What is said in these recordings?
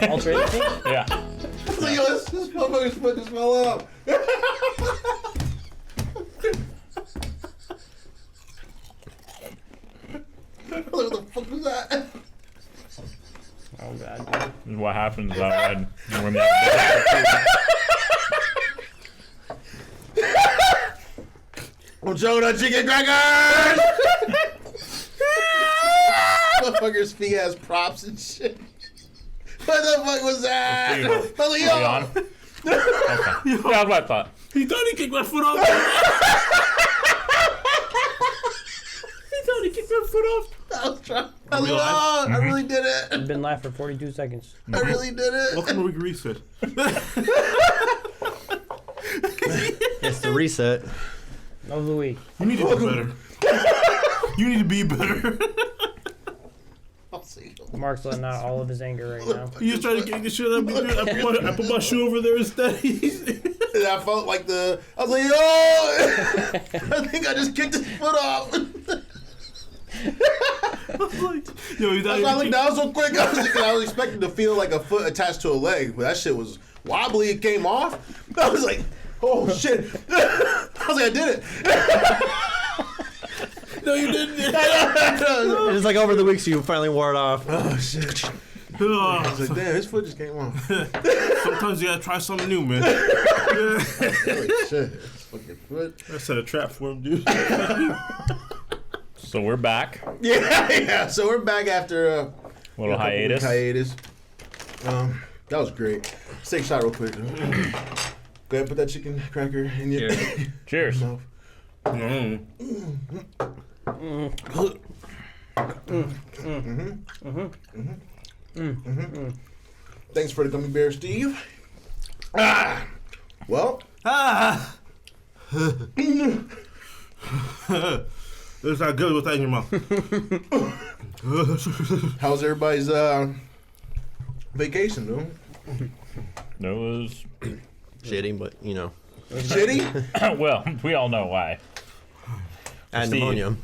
Alternate thing? Yeah. I was like, yo, this motherfucker's foot just fell off. What the fuck was that? Oh, God. This is what happens when we I'm showing up chicken crackers! Motherfucker's feet has props and shit. What the fuck was that? I was like, yo. on? Okay. Yeah, that's what I thought. He thought he kicked my foot off. He thought he kicked my foot off. I was trying. I was like, oh, I really did it. I've been live for 42 seconds. I really did it. Welcome to Week Reset. It's the reset. Of the week. You need to be better. You need to be better. I'll see. Mark's letting out all of his anger right now. You just trying to kick the shit out of me, dude. I put my shoe over there instead. And I felt like I was like, yo, I think I just kicked his foot off. Yo, you That's why I looked down so quick. I was expecting to feel like a foot attached to a leg, but that shit was wobbly. It came off. I was like, oh shit. I was like, I did it. No, you didn't. It's like over the weeks you finally wore it off. Oh shit. I was like, damn, his foot just came off. Sometimes you gotta try something new, man. Holy shit. Fucking foot. I set a trap for him, dude. So we're back. Yeah. So we're back after a Little hiatus. That was great. Let's take a shot real quick. Go ahead and put that chicken cracker in your Cheers. mouth. Thanks for the gummy bear, Steve. Well. It's not good with that in your mouth. How's everybody's vacation, dude? It was Shitty, but you know. Shitty? well, we all know why. I had Steve. pneumonia.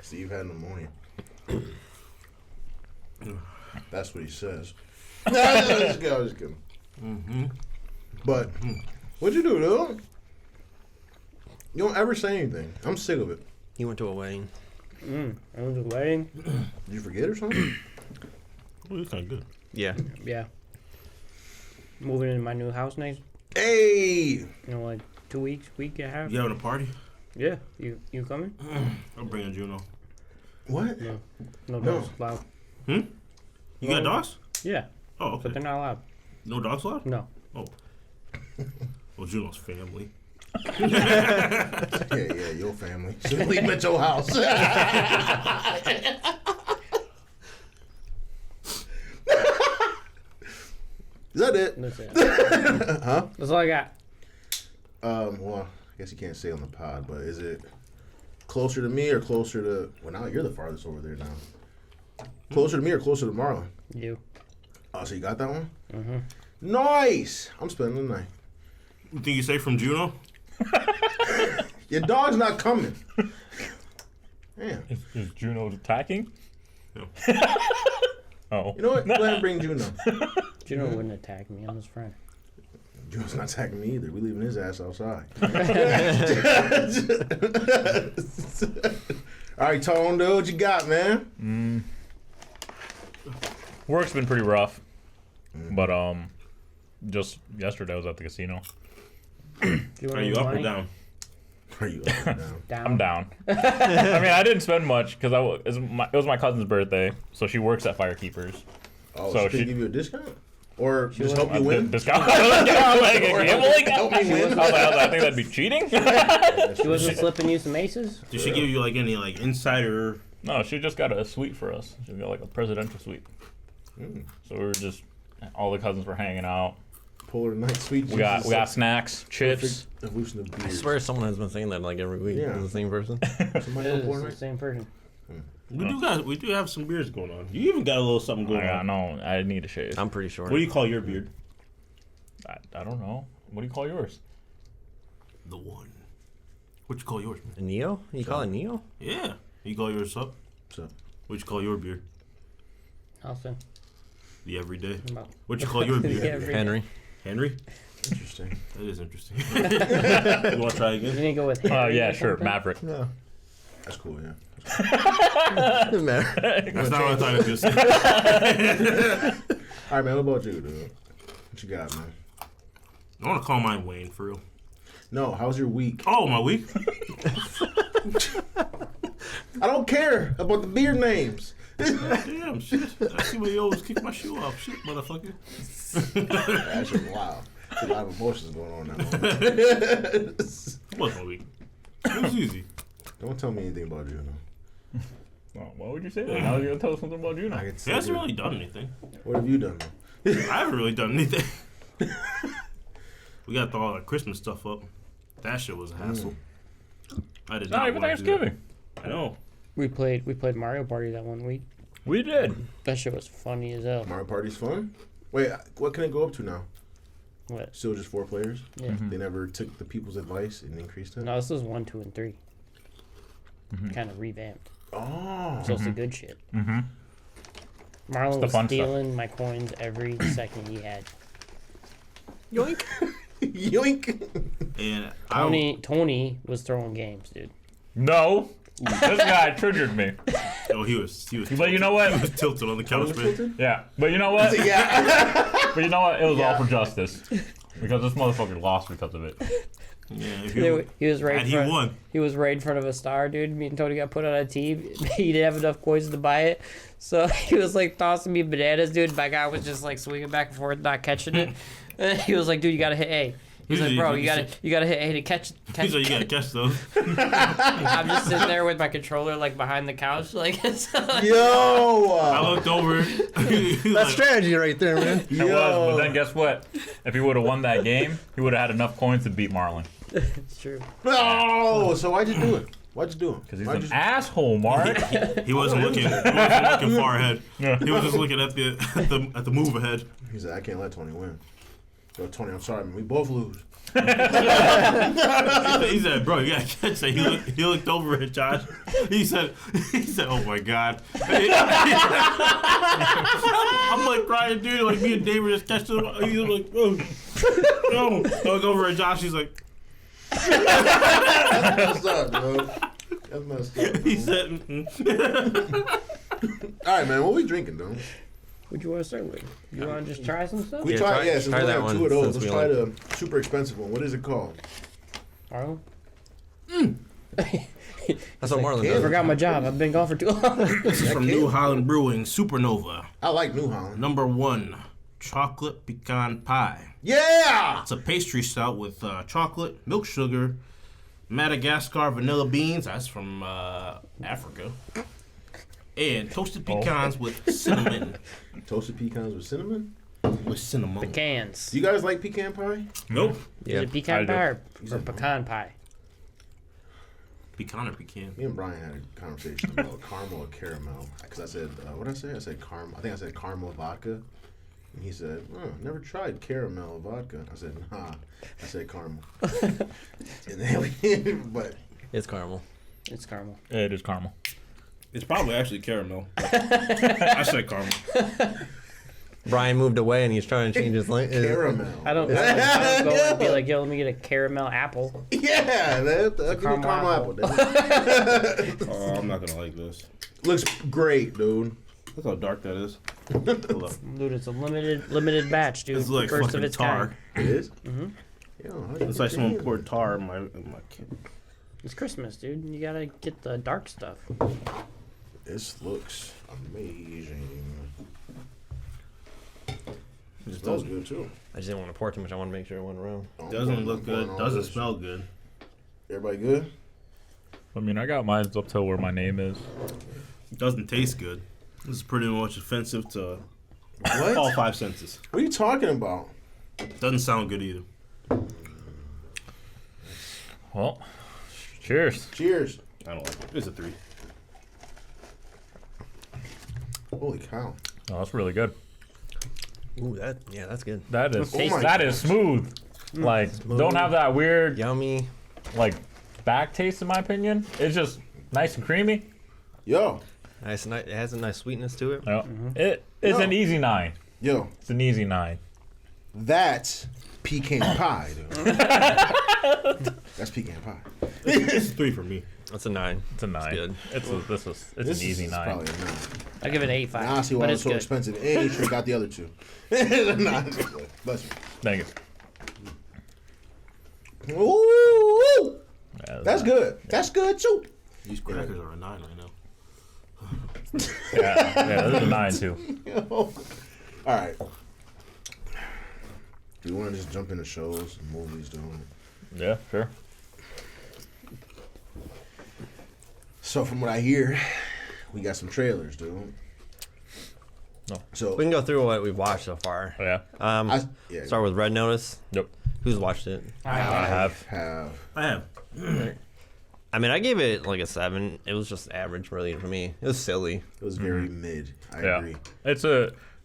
Steve had pneumonia. That's what he says. No, I was just kidding. But what'd you do, dude? You don't ever say anything. I'm sick of it. He went to a wedding. I went to a wedding. Did you forget or something? Well, it's kind of good. Yeah. Yeah. Moving into my new house next, Hey! like 2 weeks, week and a half. You having a party? Yeah. You coming? I'm bringing Juno. What? No dogs allowed. You got dogs? Yeah. Oh, okay. But they're not allowed. No dogs allowed? No. Oh. Well, Juno's family. Yeah, your family. Should leave at your house. Is that it? That's it. Huh? That's all I got. Well, I guess you can't say on the pod, but is it closer to me or closer to... Well, now you're the farthest over there now. Closer to me or closer to Marlon? You. Oh, so you got that one? Mm-hmm. Nice! I'm spending the night. You think you're safe from Juno? Your dog's not coming. Damn. Is Juno attacking? No. You know what? Go ahead and bring Juno. Juno wouldn't attack me. I'm his friend. Juno's not attacking me either. We leaving his ass outside. All right, Tone, dude, what you got, man? Work's been pretty rough. But just yesterday I was at the casino. Are you up or down? Are you up or down? Down. I'm down. I mean, I didn't spend much because it was my cousin's birthday, so she works at Firekeepers. Oh, So she she- could give you a discount? Or just help you win? Discount. Like, Or help me win? I think that'd be cheating. She wasn't slipping you some aces? Did she give you like any like insider? No, she just got a suite for us. She got like a presidential suite. So we were just all the cousins were hanging out. Polar night sweet. We got snacks, chips. Evolution of beer. I swear someone has been saying that like every week. Yeah. It's the same person. Somebody It on is Polar the night? same person. We do have some beers going on. You even got a little something going I on. know. I need a shave. I'm pretty sure. What do you call your beard? I don't know. What do you call yours? The one. What you call yours, man? A Neo? You call it Neo? Yeah. You call yours up? So, What you call your beard? Austin. The everyday. Well, What you call your the beer? everyday. Henry. Henry? Interesting. That is interesting. You want to try You again? didn't go with Oh Henry yeah, or sure, something? Maverick. No. That's cool, yeah. Man. That's not what I thought it was. All right, man. What about you, dude? What you got, man? I want to call mine Wayne, for real. No, how's your week? Oh, my week? I don't care about the beer names. Damn, shit. I see why you always kick my shoe off. Shit, motherfucker. That's just wow. There's a lot of emotions going on now. It was my week. It was easy. Don't tell me anything about you, no. Oh, why would you say that? Now you're gonna tell us something about you now. He hasn't really done anything. What have you done, though? I haven't really done anything. We got all the Christmas stuff up. That shit was a hassle. I did Not not even want to do Thanksgiving. that. I know. We played Mario Party that one week. We did. That shit was funny as hell. Mario Party's fun? Wait, what can it go up to now? What? Still just 4 players? Yeah. They never took the people's advice and increased it? No, this was 1, 2, and 3. Kind of revamped. Oh. So it's the good shit. Mm-hmm. Marlon the was fun stealing my coins every second he had. Yoink. Yoink. And Tony was throwing games, dude. No, this guy triggered me. he was. But you know what? He was tilted on the couch, man. Yeah, but you know what? Yeah. But you know what? It was all for justice. Because this motherfucker lost because of it. Yeah, if He was right. and he won. He was right in front of a star, dude. Me and Tony got put on a team. He didn't have enough coins to buy it, so he was like tossing me bananas, dude. My guy was just like swinging back and forth, not catching it. And he was like, "Dude, you gotta hit A." He's like, "Bro, you gotta hit A to catch." He's like, you gotta catch those. I'm just sitting there with my controller like behind the couch, like. Yo. I looked over. That's strategy right there, man. It was, but then guess what? If he would have won that game, he would have had enough coins to beat Marlon. It's true. No. So why'd you do it? Why'd you do it? Because he's an asshole, Mark. He wasn't looking. He wasn't looking far ahead. He was just looking at the move ahead. He said, I can't let Tony win. Yo, Tony, I'm sorry, man. We both lose. He said, "Bro, you gotta catch that." He looked over at Josh. He said, "Oh my god." I'm like crying, dude. Like me and Dave were just catching him. He was like, "Oh, no." I look over at Josh. He's like, That's messed up, bro. That's messed up. he Bro. said, All right, man. What we drinking, though? What you want to start with? You want to just try some stuff? We Yeah, try, try- yeah, since try we that have one 2 of those, since let's we try only- the super expensive one. What is it called? Marlon? That's what Marlon I does. forgot my job. I've been gone for too long. "This is from New Holland Brewing, Supernova, I like New Holland. #1, chocolate pecan pie. Yeah! It's a pastry stout with chocolate, milk sugar, Madagascar vanilla beans. That's from Africa." And toasted pecans with cinnamon. Toasted pecans with cinnamon? With cinnamon. Pecans. Do you guys like pecan pie? Nope. Is it pecan I do. pie or pecan pie? Pecan or pecan? Me and Brian had a conversation about caramel or caramel. Because I said, what did I say? I said caramel. I think I said caramel vodka. And he said, never tried caramel vodka. I said, nah. I said caramel. And then but It's caramel. It's caramel. It is caramel. It's probably actually caramel. I said caramel. Brian moved away and he's trying to change his language. caramel. I don't go and be like, yo, let me get a caramel apple. Yeah, that give me caramel caramel apple. apple. Dad. Oh, I'm not gonna like this. Looks great, dude. Look how dark that is. Hold up. Dude, it's a limited batch, dude. It's like First fucking of its tar. kind. It is? Mm-hmm. Yo, how you It's like get someone that? poured tar in my kid. It's Christmas, dude. You gotta get the dark stuff. This looks amazing. It It smells good, too. I just didn't want to pour too much. I want to make sure it went around. Oh, doesn't I'm look pouring good. all Doesn't this. smell good. Everybody good? I mean, I got mine up to where my name is. Doesn't taste good. This is pretty much offensive to What? all 5 senses. What are you talking about? Doesn't sound good either. Well, cheers. Cheers. I don't like it. It's a 3. Holy cow. Oh, that's really good. Ooh, that's good. That is Oh my that is smooth. Like, don't have that weird Yummy. like back taste in my opinion. It's just nice and creamy. Yo. Nice, it has a nice sweetness to it. Yeah. It's an easy 9. Yo, It's an easy 9. that's Pecan Pie, dude. That's Pecan Pie. It's 3 for me. That's a 9. It's a 9. good. It's an easy 9. Probably a 9. I'll give it 8.5. Now I see why but it's it's so good. expensive. And you should have got the other 2. Nah, bless Thank you. you. Ooh, Yeah, that's good. That's good too. These crackers are a 9 right now. Yeah, this is a 9 too. All right. Do you want to just jump into shows and movies, dude? Yeah, sure. So from what I hear, we got some trailers, dude. No. So We can go through what we've watched so far. Yeah. yeah, Start with Red Notice. Yep. Who's watched it? I have. I have. I mean, I gave it like a 7. It was just average, really, for me. It was silly. It was very mid. I Yeah. agree.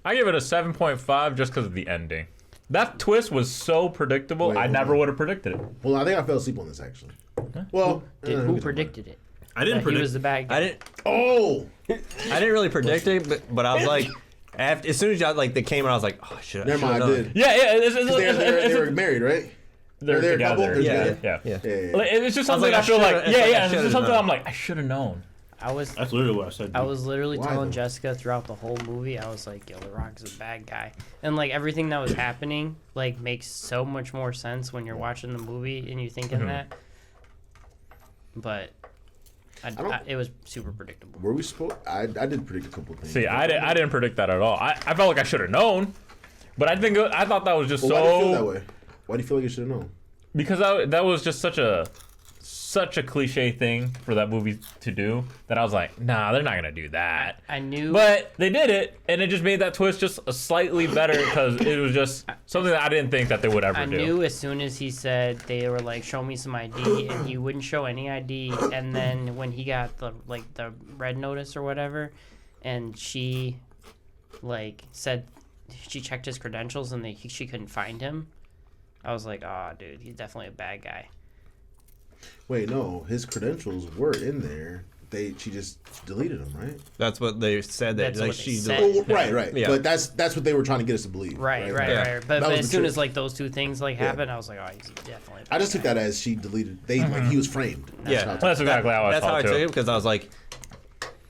I give it a 7.5 just because of the ending. That twist was so predictable. Wait, I hold never on. would have predicted it. Well, I think I fell asleep on this actually. Well, Who predicted it? I didn't He predict. was the bad guy. I didn't. Oh, I didn't really predict it, but I was like, as soon as y'all they came out, I was like, oh shit. never mind. I did. Yeah, They were married, right? they're they're a couple? together. They're Yeah, together? yeah. Yeah. Like, it's just I was something like, I feel I like. should've- Yeah, I yeah. It's should've just something known. I'm like, I should have known. That's literally what I said. I was literally Why, telling though? Jessica throughout the whole movie, I was like, yo, The Rock is a bad guy. And, like, everything that was happening, like, makes so much more sense when you're watching the movie and you're thinking that. But it was super predictable. Were we supposed? I did predict a couple of things. See, I didn't predict that at all. I felt like I should have known, but I thought that was just Well, why do you feel that so way? Why do you feel like you should have known? because that was just such a cliche thing for that movie to do that I was like, nah, they're not gonna do that. I knew. But they did it, and it just made that twist just a slightly better because it was just something that I didn't think that they would ever I do. knew as soon as he said they were like, show me some ID, and he wouldn't show any ID. And then when he got the red notice or whatever, and she like said she checked his credentials and she couldn't find him, I was like, oh, dude, he's definitely a bad guy. Wait, no, his credentials were in there. She just deleted them, right? That's what they said. That That's like what they she. said. Oh, right. Yeah. But that's what they were trying to get us to believe. Right. Yeah. But was as the soon trick. as like those two things like happened, I was like, oh, he's definitely a bad I just guy. took that as she deleted. Like he was framed. Yeah. how I took That's exactly how I That's how I felt took it too. because I was like,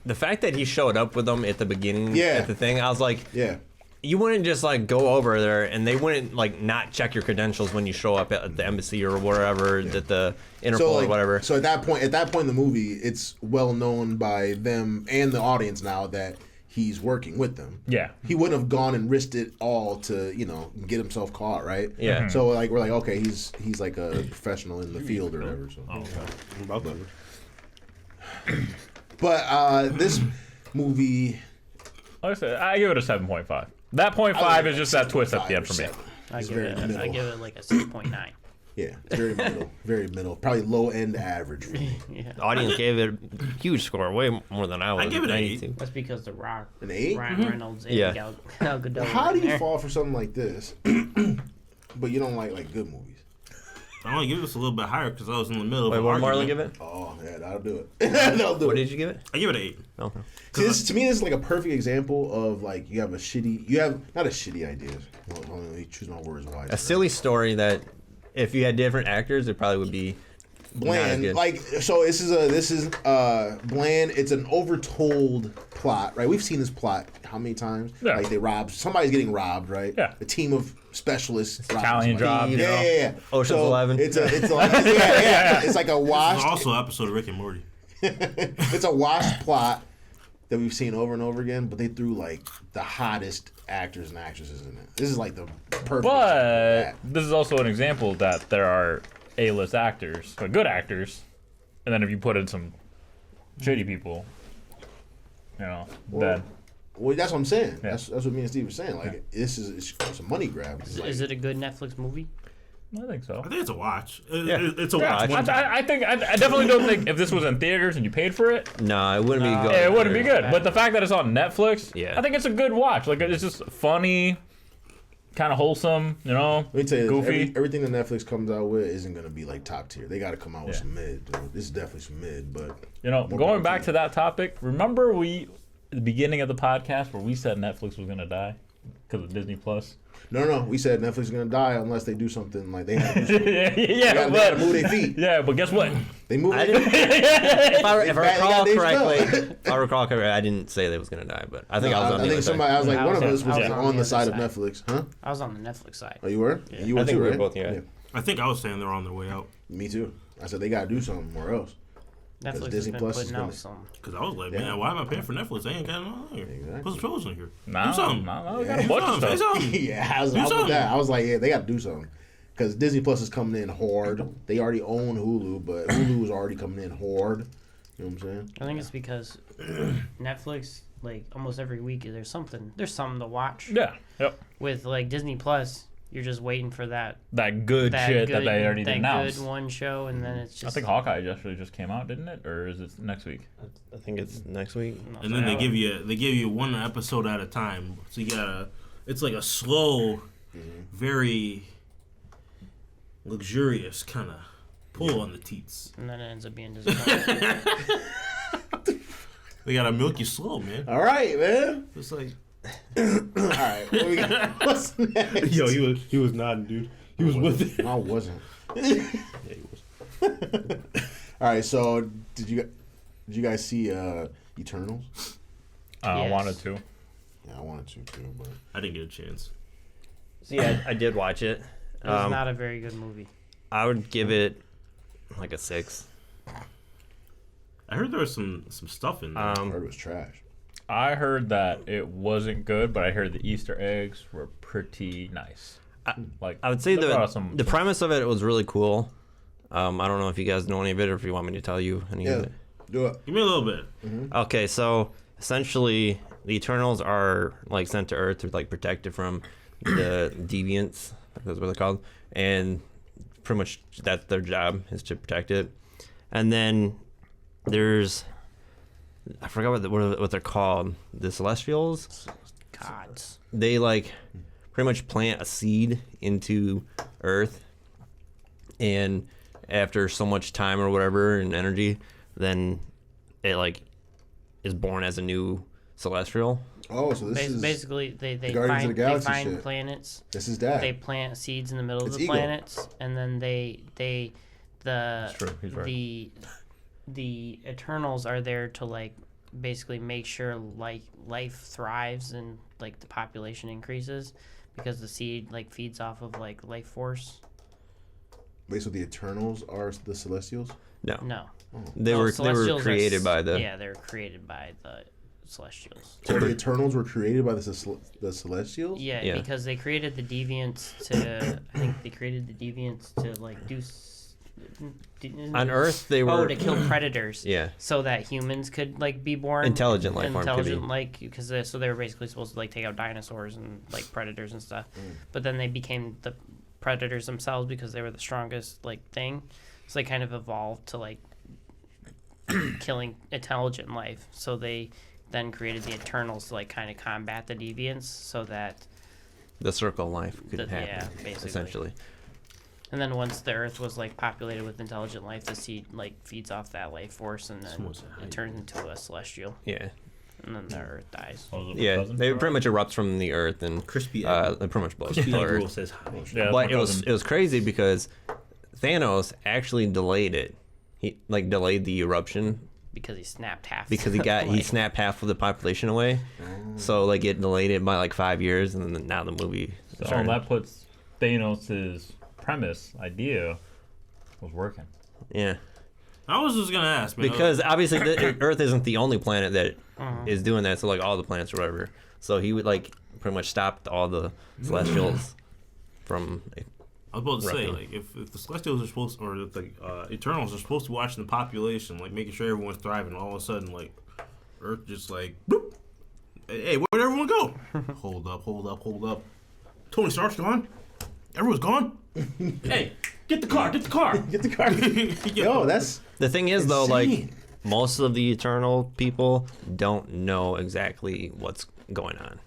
the fact that he showed up with them at the beginning, Yeah. at the thing, I was like, Yeah. you wouldn't just like go over there and they wouldn't like not check your credentials when you show up at the embassy or wherever at the Interpol So like, or whatever. So at that point in the movie, it's well known by them and the audience now that he's working with them. Yeah. He wouldn't have gone and risked it all to get himself caught, right? Yeah. Mhm. So like we're like, okay, he's like a professional in the field or whatever. So. I'm about that. But this movie, Like I said, I give it a 7.5. That 0.5 is just that twist at the end for me. I It's give very it middle. like a 6.9. Yeah, it's very middle, very middle. Probably low end average for me. Yeah. The audience gave it a huge score, way more than I was. I give it an 92. That's because The Rock, An 8? Ryan Reynolds, and Yeah. Gal Gadot. How were do in you there. fall for something like this, but you don't like good movies? I only give this a little bit higher because I was in the middle Wait, of what an did Marlon argument. give it? Oh yeah, that'll do it. That'll do What it. did you give it? I give it an 8. Okay. See, to me, this is like a perfect example of like you have not a shitty idea. Well, let me choose my words wisely. A silly story that if you had different actors, it probably would be not as Bland, good. like so. This is bland. It's an overtold plot, right? We've seen this plot how many times? Yeah. Like somebody's getting robbed, right? Yeah. A team of specialists. rob Italian somebody. job, you know? Yeah. Ocean's 11. It's like yeah. It's like a This washed. is also an episode of Rick and Morty. It's a washed plot that we've seen over and over again, but they threw like the hottest actors and actresses in it. This is like the perfect. example of But that. this is also an example that there are A-list actors, but good actors, and then if you put in some shitty people, then Well, that's what I'm saying. Yeah. That's what me and Steve were saying. Like it's a money grab. It's like, Is it a good Netflix movie? I think so. I think it's a watch. Yeah. It's a Yeah, watch. One time. I think I definitely don't think if this was in theaters and you paid for it, No, it wouldn't be good. it wouldn't be good. But the fact that it's on Netflix, Yeah. I think it's a good watch. Like it's just funny, kind of wholesome, Let me tell you, goofy. everything that Netflix comes out with isn't gonna be like top tier. They got to come out with Yeah. some mid. Dude. This is definitely some mid, but more Going power back to to that topic, remember at the beginning of the podcast where we said Netflix was gonna die? Because of Disney Plus. No. We said Netflix is gonna die unless they do something like they have to do something. yeah, They gotta move their feet. Yeah, but guess what? They move. I their didn't, feet. if I They recall got Dave correctly, I didn't say they was gonna die, but I think I was on the other side. I was like, I one of was us was on on the the side of other Netflix, huh? I was on the Netflix side. Oh, you were? Yeah. You were I think too, we were right? both, yeah. I think I was saying they're on their way out. Me too. I said they gotta do something or else. Netflix has Disney been Plus is putting gonna- out some. Because I was like, Yeah. man, why am I paying for Netflix? They ain't got it on here. Exactly. Put some shows in here. Nah, do something. we got a Do bunch of something. Say stuff. something. Yeah, I was Do with something. that. I was like, yeah, they gotta do something. Because Disney Plus is coming in hard. They already own Hulu, but Hulu is already coming in hard. You know what I'm saying? I think it's because Netflix, like almost every week, there's something to watch. Yeah, yep. With like Disney Plus, you're just waiting for that That good shit that they already that announced. good one show, and then it's just. I think Hawkeye just came out, didn't it? Or is it next week? I think it's next week. And then they give you one episode at a time. So you gotta. It's like a slow, very luxurious kind of pull on the teats. And then it ends up being disappointing. They gotta milk you slow, man. All right, man. It's like. All right, what we got? What's next? Yo, he was nodding, dude. He was with it. No, I wasn't. Yeah, he was. All right, so did you guys see Eternals? I Yes. wanted to. Yeah, I wanted to too, but I didn't get a chance. So yeah, I did watch it. It was not a very good movie. I would give it like a 6. I heard there was some stuff in there. I heard it was trash. I heard that it wasn't good, but I heard the Easter eggs were pretty nice. I would say they brought some the premise of it was really cool. I don't know if you guys know any of it or if you want me to tell you any of Yeah, it. do it. Give me a little bit. Okay, so essentially the Eternals are like sent to Earth to like protect it from the deviants. That's what they're called, and pretty much that's their job is to protect it. And then there's I forgot what they're called. The Celestials. Gods. They like pretty much plant a seed into Earth, and after so much time or whatever and energy, then it like is born as a new Celestial. Oh, so this is Basically, they Guardians of the Galaxy find shit. planets. This is that. They plant seeds in the middle It's of the Ego. planets, and then That's true. He's right. the Eternals are there to like basically make sure like life thrives and like the population increases because the seed like feeds off of like life force. Wait, so the Eternals are the Celestials? No, No, they No, were Celestials are created by the yeah, they were created by the Celestials. So the Eternals were created by the Celestials? Yeah, Yeah. because they created the deviants to. I think they created the deviants to like do. on Earth they were to kill predators. yeah So that humans could like be born intelligent life form could be. like because so they were basically supposed to like take out dinosaurs and like predators and stuff, but then they became the predators themselves because they were the strongest like thing, so they kind of evolved to like killing intelligent life. So they then created the Eternals to like kind of combat the deviants so that the circle of life could yeah, happen basically. essentially. And then once the Earth was like populated with intelligent life, the seed like feeds off that life force, and then Someone's it turns into a celestial, Yeah, and then the Earth dies. yeah. They pretty much erupts from the Earth and Crispy it pretty much blows Crispy the Egg Roll Earth. says hi. Yeah, that's But my cousin. it was crazy because Thanos actually delayed it. He like delayed the eruption Because he snapped half. because he like, snapped half of the population away. So like it delayed it by like 5 years, and then now the movie So started. that puts Thanos' idea was working. Yeah, I was just gonna ask, man. because obviously Earth isn't the only planet that is doing that. So like all the planets or whatever. So he would like pretty much stopped all the Celestials from. I was about to say, Roughly. like, if the Celestials are supposed, or if the Eternals are supposed to be watching the population, like making sure everyone's thriving, all of a sudden, like, Earth just like, boop. Hey, where'd everyone go? Hold up. Tony Stark's gone. Everyone's gone. Hey, get the car. Get the car. Yo, that's The thing is, though, like insane. most of the Eternal people don't know exactly what's going on.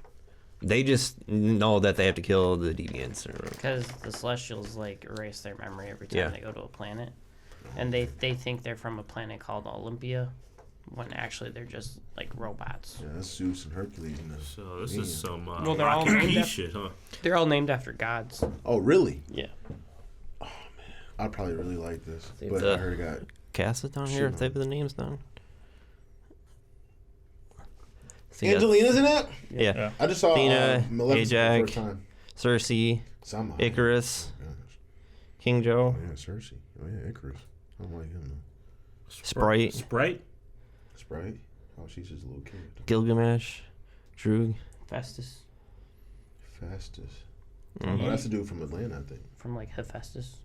They just know that they have to kill the deviants. Because the Celestials like erase their memory every time Yeah. they go to a planet, and they think they're from a planet called Olympia, when actually they're just like robots. Yeah, that's Zeus and Hercules. And So this is some Well, they're all Rocky named P after- shit, huh? They're all named after gods. Oh, really? Yeah. I'd probably really like this, See but the- I heard it got. Cast it down here if they have the names down. So you got Angelina's in it. Yeah. Yeah. I just saw Athena, Maleficent for the Ajax, first time. Cersei, Somehow. Icarus, Gosh. King Joe, Oh, yeah, Cersei. Oh yeah, Icarus. I don't like him though. Sprite, Sprite? Sprite. Oh, she's just a little kid. Gilgamesh, Droog. Festus Fastest. Mhm. Oh, that's the dude from Atlanta, I think. from like Hephaestus.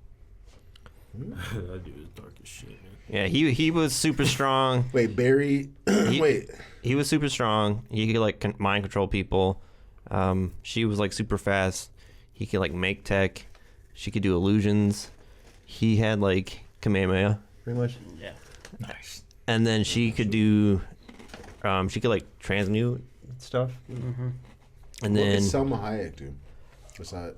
That dude is dark as shit, man. Yeah, he was super strong. Wait, Barry. Wait. He was super strong. He could like mind control people. She was like super fast. He could like make tech. She could do illusions. He had like Kamehameha, pretty much. Yeah. Nice. And then she could do, she could like transmute stuff. Mm-hmm. And What then did Selma Hayek do? Besides,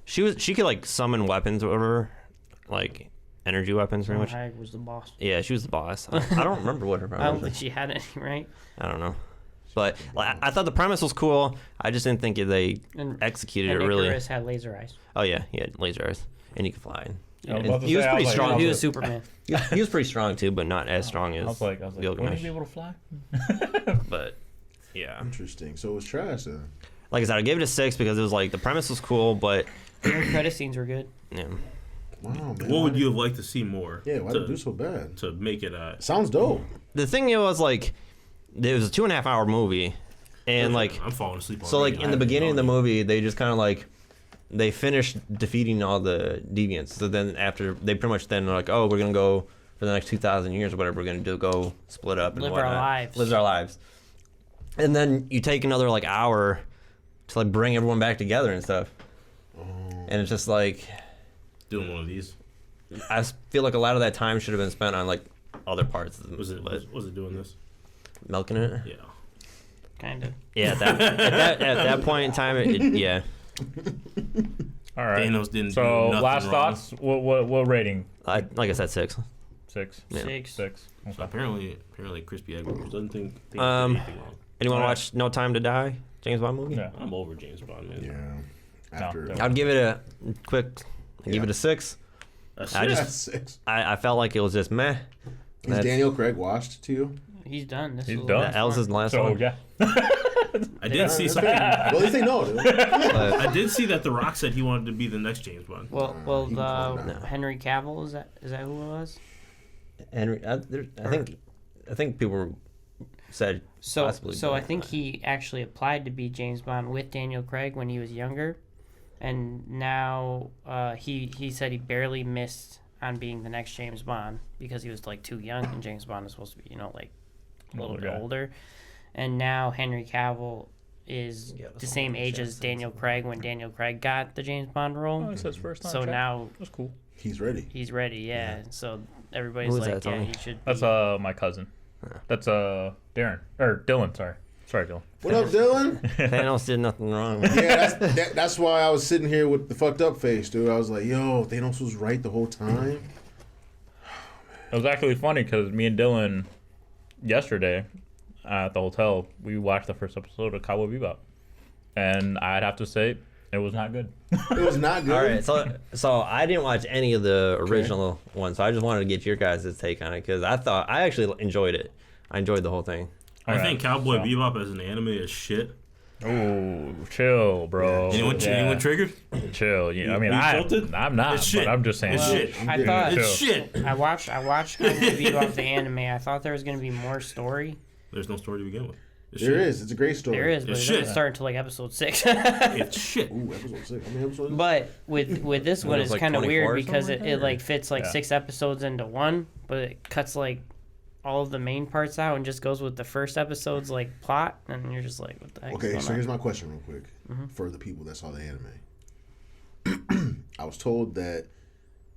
she could like summon weapons or whatever, like energy weapons, pretty much. Hayek was the boss. Yeah, she was the boss. I don't remember what her I power don't was. think she had any, right? I don't know. But like, I thought the premise was cool. I just didn't think they And, executed and it really. Icarus had laser eyes. Oh yeah, he had laser eyes, and he could fly. I was And about to he was say, I pretty was like, strong. I He was was Superman. He was pretty strong too, but not as strong I as was like, wouldn't Gilgamesh. he be able to fly? But yeah, interesting. So it was trash then. like I said, I gave it a 6 because it was like the premise was cool, but The credit scenes were good. yeah, Wow, man. What would you have liked to see more? Yeah, why to, did it do so bad? to make it Sounds dope. the thing it was like it was a 2.5 hour movie, and like I'm falling asleep. so like already. in the beginning of the movie they just kind of like they finished defeating all the deviants. So then after they pretty much then were like, oh, we're gonna go for the next 2,000 years or whatever we're gonna do, go split up and Live our whatnot. lives. Lives our lives. And then you take another like hour to like bring everyone back together and stuff. And it's just like doing one of these. I feel like a lot of that time should have been spent on like other parts of the Was it but was it doing this? milking it. Yeah. Kind of. Yeah, at that point in time, yeah. All right. Thanos didn't So do nothing last wrong. thoughts. What rating? Like I said, 6. 6. Yeah. 6. 6. So apparently Crispy Egg doesn't think he did Um, anything wrong. Anyone Alright. watch No Time to Die? James Bond movie? Yeah. I'm over James Bond, man. Yeah. After No, I'd give it a quick. I'd give Yeah. it a 6. That's I it. just- That's 6. I felt like it was just meh. Is That's- Daniel Craig washed to you? He's done. This He's is done. That else is the last So one. yeah. I did see something. Well, at least they know, dude. But I did see that The Rock said he wanted to be the next James Bond. Well, he can calm down. Henry Cavill is that who it was? Henry, I think people said So possibly. so I but- think he actually applied to be James Bond with Daniel Craig when he was younger, and now he said he barely missed on being the next James Bond because he was like too young, and James Bond is supposed to be like a little bit guy. older, and now Henry Cavill is Yeah, that's the all same the age as Jacksons. Daniel Craig when Daniel Craig got the James Bond role. Oh, it's his first time. So check. now That's cool. He's ready. he's ready, yeah. So everybody's Who is like, that, yeah, Tony? he should. That's be. my cousin. That's Darren or Dylan. Sorry, Dylan. What up, Dylan? Thanos did nothing wrong. Yeah, that's why I was sitting here with the fucked up face, dude. I was like, yo, Thanos was right the whole time. It was actually funny because me and Dylan yesterday at the hotel we watched the first episode of Cowboy Bebop, and I'd have to say it was not good. It was not good. All right, so I didn't watch any of the original ones, so I just wanted to get your guys' take on it because I actually enjoyed it. I enjoyed the whole thing. I think Cowboy so- Bebop as an anime is shit. Ooh, chill, bro. Anyone triggered? Chill. Yeah, I mean, You tilted? I'm not, It's shit. but I'm just saying. It's shit. I'm I getting thought- it. It's shit. I watched Cowboy Bebop the anime. I thought there was gonna be more story. There's no story to begin with. It's There shit. is. It's a great story. There is, but It's it doesn't shit. start until like episode 6. It's shit. Ooh, episode 6. How many episodes? But with this What, one, it was it's like kind of 24 or weird because something it like like fits like Yeah. 6 episodes into one, but it cuts like all of the main parts out and just goes with the first episode's like plot, and you're just like, what the heck? Okay, so here's my question real quick for the people that saw the anime. I was told that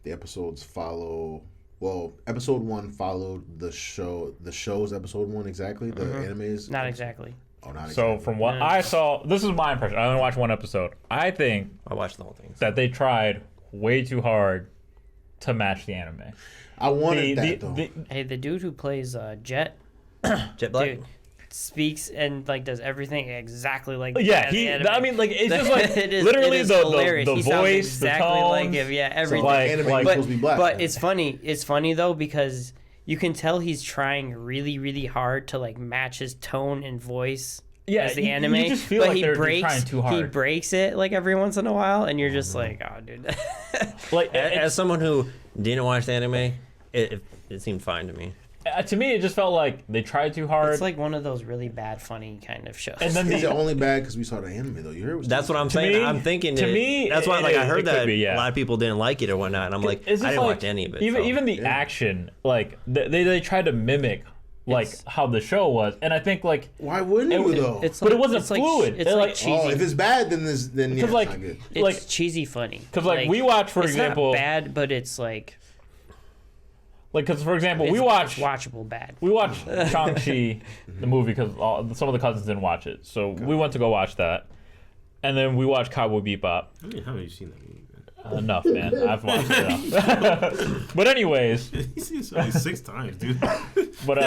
the episodes follow. Well, episode 1 followed the show. The show's episode 1 exactly. The anime is Not exactly. Oh, not So exactly. from what Yeah. I saw, this is my impression. I only watched one episode. I think I watched the whole thing. that they tried way too hard to match the anime. I wanted that though. Hey, the dude who plays Jet, Jet Black. dude, speaks and like does everything exactly like Yeah, the anime. I mean, like, it's just like It is- literally it is the hilarious. the He sounds voice, exactly the tones. like him. Yeah, everything. like- anime like- is supposed to be black. But it's funny. It's funny though because you can tell he's trying really, really hard to like match his tone and voice Yeah, as the you anime. just feel but like he they're breaks. trying too He hard. breaks it like every once in a while, and you're just like, oh, dude. Like, As someone who didn't watch the anime, it seemed fine to me. to me, it just felt like they tried too hard. It's like one of those really bad, funny kind of shows. and then Is it the, only bad because we saw the anime though? You heard? That's what I'm To saying. me- I'm thinking. to me, that's why, it- like, I it heard could that be, yeah. a lot of people didn't like it or whatnot, and I'm like, I it's just didn't like, watch any of it. Even so. even the action, like they tried to mimic like how the show was, and I think like Why wouldn't you though? But it wasn't it's like, fluid. It's It, like like- cheesy. oh, if it's bad, then yeah, because it's like not good. It's like cheesy funny. because like we watch, for it's example, not bad, but it's like like because for example it's, we watch it's watchable bad. we watched Shang-Chi the movie because some of the cousins didn't watch it, so we went to go watch that, and then we watched Cowboy Bebop. I mean, how have you seen that movie, man? Enough, man. I've watched it enough. But anyways, He's seen it like 6 times, dude. but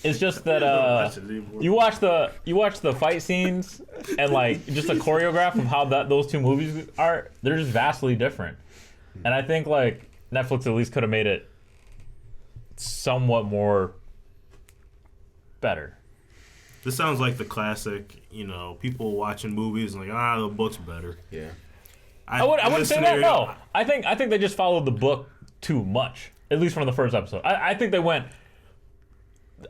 it's just that you watch the fight scenes and like just the choreograph of how those two movies are. They're just vastly different, and I think like Netflix at least could have made it somewhat more better. This sounds like the classic, people watching movies and like, the book's better. Yeah. I wouldn't say that. No, I think they just followed the book too much. At least from the first episode, I think they went.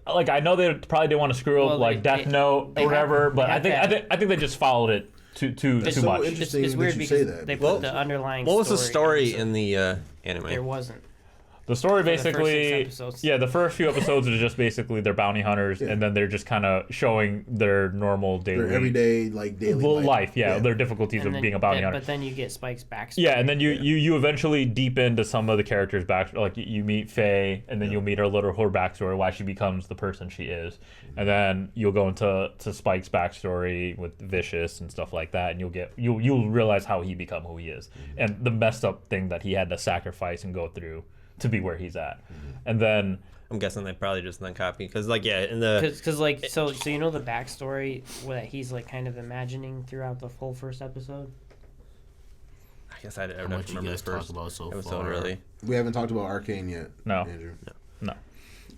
Like I know they probably didn't want to screw up like Death Note or whatever, but I think they just followed it too so much. interesting It's that weird you because say that. they because- put the underlying. What was the story episode. in the anime? There wasn't. The story the first basically, 6 episodes. yeah, the first few episodes are just basically they're bounty hunters, Yeah. and then they're just kind of showing their normal daily their everyday daily life, their difficulties And of then- being a bounty hunter. But then you get Spike's backstory. Yeah, and then you eventually deep into some of the characters' back. Like you meet Faye, and then you'll meet her backstory, why she becomes the person she is, and then you'll go into Spike's backstory with Vicious and stuff like that, and you'll realize how he become who he is, and the messed up thing that he had to sacrifice and go through to be where he's at, and then. I'm guessing they probably just then copy because in the Because like so you know the backstory that he's like kind of imagining throughout the whole first episode. I guess I don't How much you remember the guys talked first about so episode far? really. We haven't talked about Arcane yet. No. Andrew. No.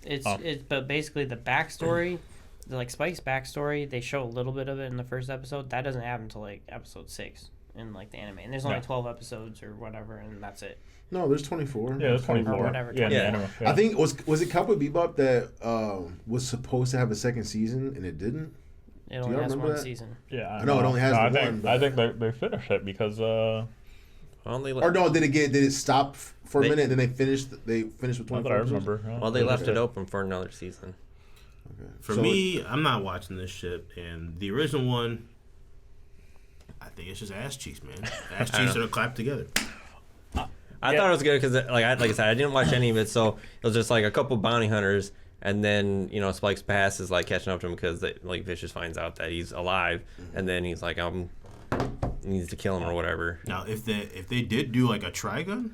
It's but basically the backstory, like Spike's backstory, they show a little bit of it in the first episode. That doesn't happen until like episode 6 in like the anime, and there's only No. 12 episodes or whatever, and that's it. No, there's 24. Yeah, it was 24. Or whatever. Yeah, in the Yeah. anime, yeah. I think was it Cowboy Bebop that was supposed to have a second season and it didn't? It only y'all has remember one that? season. Yeah, I know it only has no, the I one, think, but- I think they finished it because Only Or no, did it stop for a They- minute and then they finished with not 24 that I episodes? remember. Yeah. well, they left it open for another season. Okay. For So- me, I'm not watching this shit. And the original one, I think it's just ass cheeks, man. Ass cheeks that are clapped together. I Yeah. thought it was good because, like I said, I didn't watch any of it, so it was just like a couple bounty hunters, and then Spike's past is like catching up to him because Vicious finds out that he's alive, and then he's like, needs to kill him or whatever. Now, if they did do like a Trigun,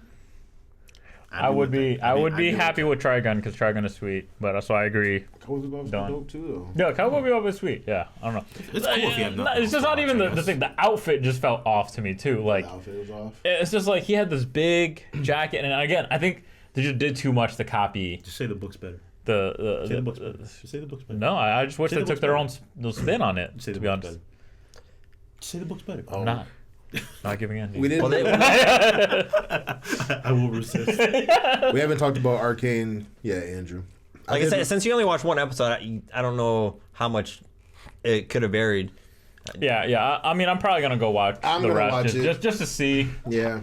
I would be happy with with Trigun because Trigun is sweet, but so I agree. Cowboy Bebop's Done. dope too, though. Yeah, Cowboy Bebop is sweet. Yeah, I don't know. It's cool if you have nothing It's else just to not even watch, I the guess. thing. The outfit just felt off to me too. Like The outfit was off. it's just like he had this big jacket, and again, I think they just did too much to copy Just say the book's better. the. Say the book's better. Just say the book's better. No, I just wish Say they the took book's their better. own spin on it. Say To the be book's honest, better. Say the book's better. I'm not giving in. We didn't. Well, they, I will resist. We haven't talked about Arcane yet, Andrew. like I said, since you only watched one episode, I don't know how much it could have varied. Yeah. I mean, I'm probably gonna go watch I'm the gonna rest watch it. just to see. Yeah.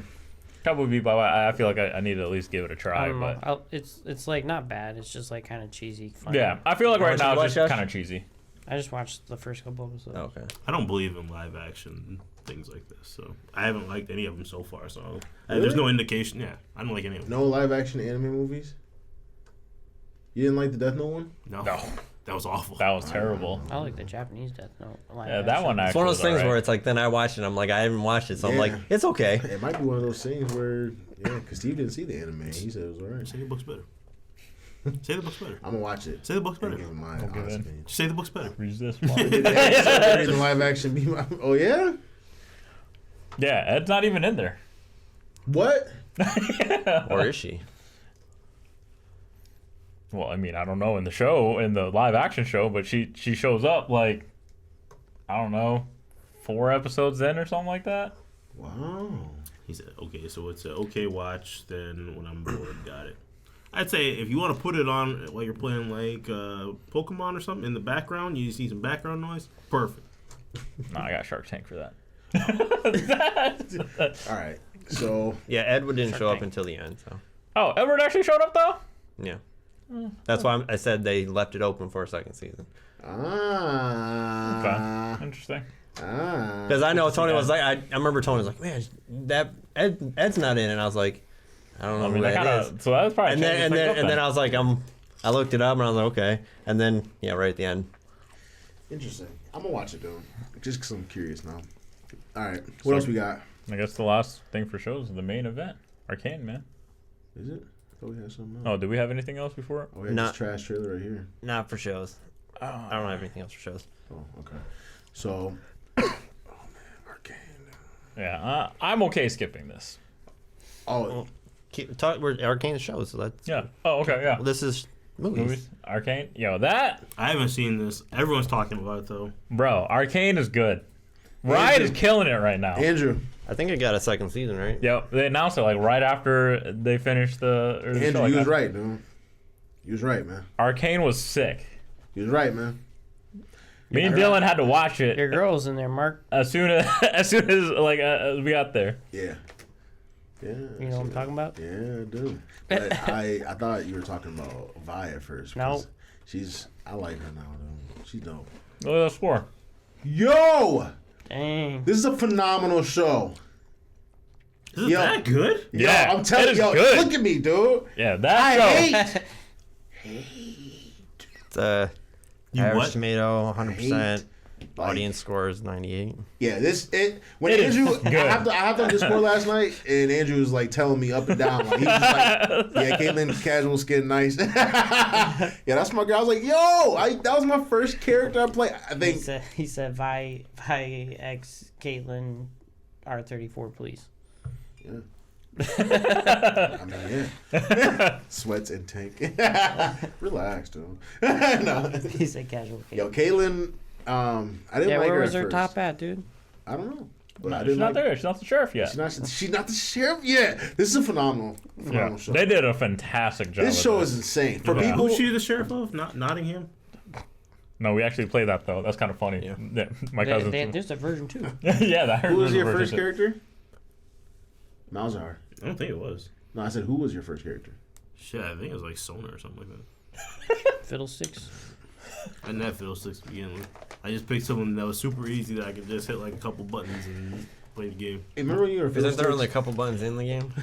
Cowboy Bebop. I feel like I need to at least give it a I try. don't know. But It's like not bad. It's just like kind of cheesy. Funny. yeah, I feel like How right much now did you it's watch, just Josh? kind of cheesy. I just watched the first couple episodes. Oh, okay. I don't believe in live action things like this, so I haven't liked any of them so far. So Really? there's no indication. Yeah, I don't like any of them. No live action anime movies? You didn't like the Death Note one? No. No. That was awful. That was terrible. I like the Japanese Death Note. Yeah, that one actually. It's one of those was things alright. where it's like, then I watched it, I'm like, I haven't watched it, so I'm like, it's okay. It might be one of those things where, because Steve didn't see the anime. He said it was alright. Say the book's better. Say the book's better. I'm gonna watch it. Say the book's and better. give him my give honest in. opinion. Say the book's better. Resist. Did the live action be my? Oh yeah. Yeah, Ed's not even in there. What? Or is she? Well, I mean, I don't know in the show, in the live action show, but she shows up like, I don't know, 4 episodes in or something like that. Wow. He said, okay, so it's a okay watch, then when I'm bored, got it. I'd say if you want to put it on while you're playing like Pokemon or something in the background, you just need some background noise, perfect. No, I got Shark Tank for that. All right. So Yeah, Edward didn't show up Tank. until the end, so Oh, Edward actually showed up though? yeah. That's why I said they left it open for a second season. Okay. Interesting. Because I know Tony was like, I remember Tony was like, man, that Ed's not in, and I was like, I don't know I mean, who that that is. kinda, so that was probably And then I was like, I looked it up and I was like, okay. And then right at the end. interesting. I'm gonna watch it though, just because I'm curious now. All right. What else we got? I guess the last thing for shows is the main event. Arcane, man. Is it? I thought we had something else. Oh, do we have anything else before? Oh, we had Not- this trash trailer right here. Not for shows. I don't have anything else for shows. Oh, okay. So, oh man, Arcane. Yeah, I'm okay skipping this. Oh, We're Arcane shows, so that's Yeah. Oh, okay, yeah. Well, this is movies. Movies? Arcane? Yo, that, I haven't seen this. Everyone's talking about it though. bro, Arcane is good. Riot is killing it right now. Andrew. I think it got a second season, right? Yo, they announced it like right after they finished the. Or the show, Andrew, like you was that. right, dude. You was right, man. Arcane was sick. You was right, man. Me and Dylan had to watch it Your girl's in there, Mark. as soon as like we got there. Yeah. Yeah. You know what I'm talking about? Yeah, I do. But I thought you were talking about Vi at first. No. because I like her now, dude. She's dope. Look at the score. Yo! Dang. This is a phenomenal show. Is it Yo. that good? Yeah, Yo, I'm telling it is you, good. look at me, dude. Yeah, that I show. hate. It's a You average what? tomato, 100%. Like- Audience score is 98. Yeah, when It is Andrew, good. I have to score last night, and Andrew was like telling me up and down. Like, he was just like, yeah, Caitlyn, casual skin, nice. Yeah, that's my girl. I was like, yo, that was my first character I played. I think. He said Vi X Caitlyn R34, please. Yeah. I mean, yeah. Sweats and tank. Relax, dude. No. He said casual. Yo, Caitlyn, I didn't Yeah, like where her was at her first. top at, dude? I don't know. But I She's didn't not like there. She's not the sheriff yet. She's not the sheriff yet. This is a phenomenal Yeah, show. they did a fantastic job. This with show it. is insane. For Yeah. people, Who's she the sheriff of? Not Nottingham? No, we actually played that though. That's kind of funny. Yeah, my cousin. There's a version 2. Yeah, that. who was there's a your version first too. character? Malzahar. I don't think it was. No, I said who was your first character? Shit, I think it was like Sona or something like that. Fiddlesticks. I didn't have Fiddlesticks to begin with. I just picked someone that was super easy that I could just hit like a couple buttons and play the game. Hey, remember when you were Isn't there only a Fiddlesticks? couple buttons in the game?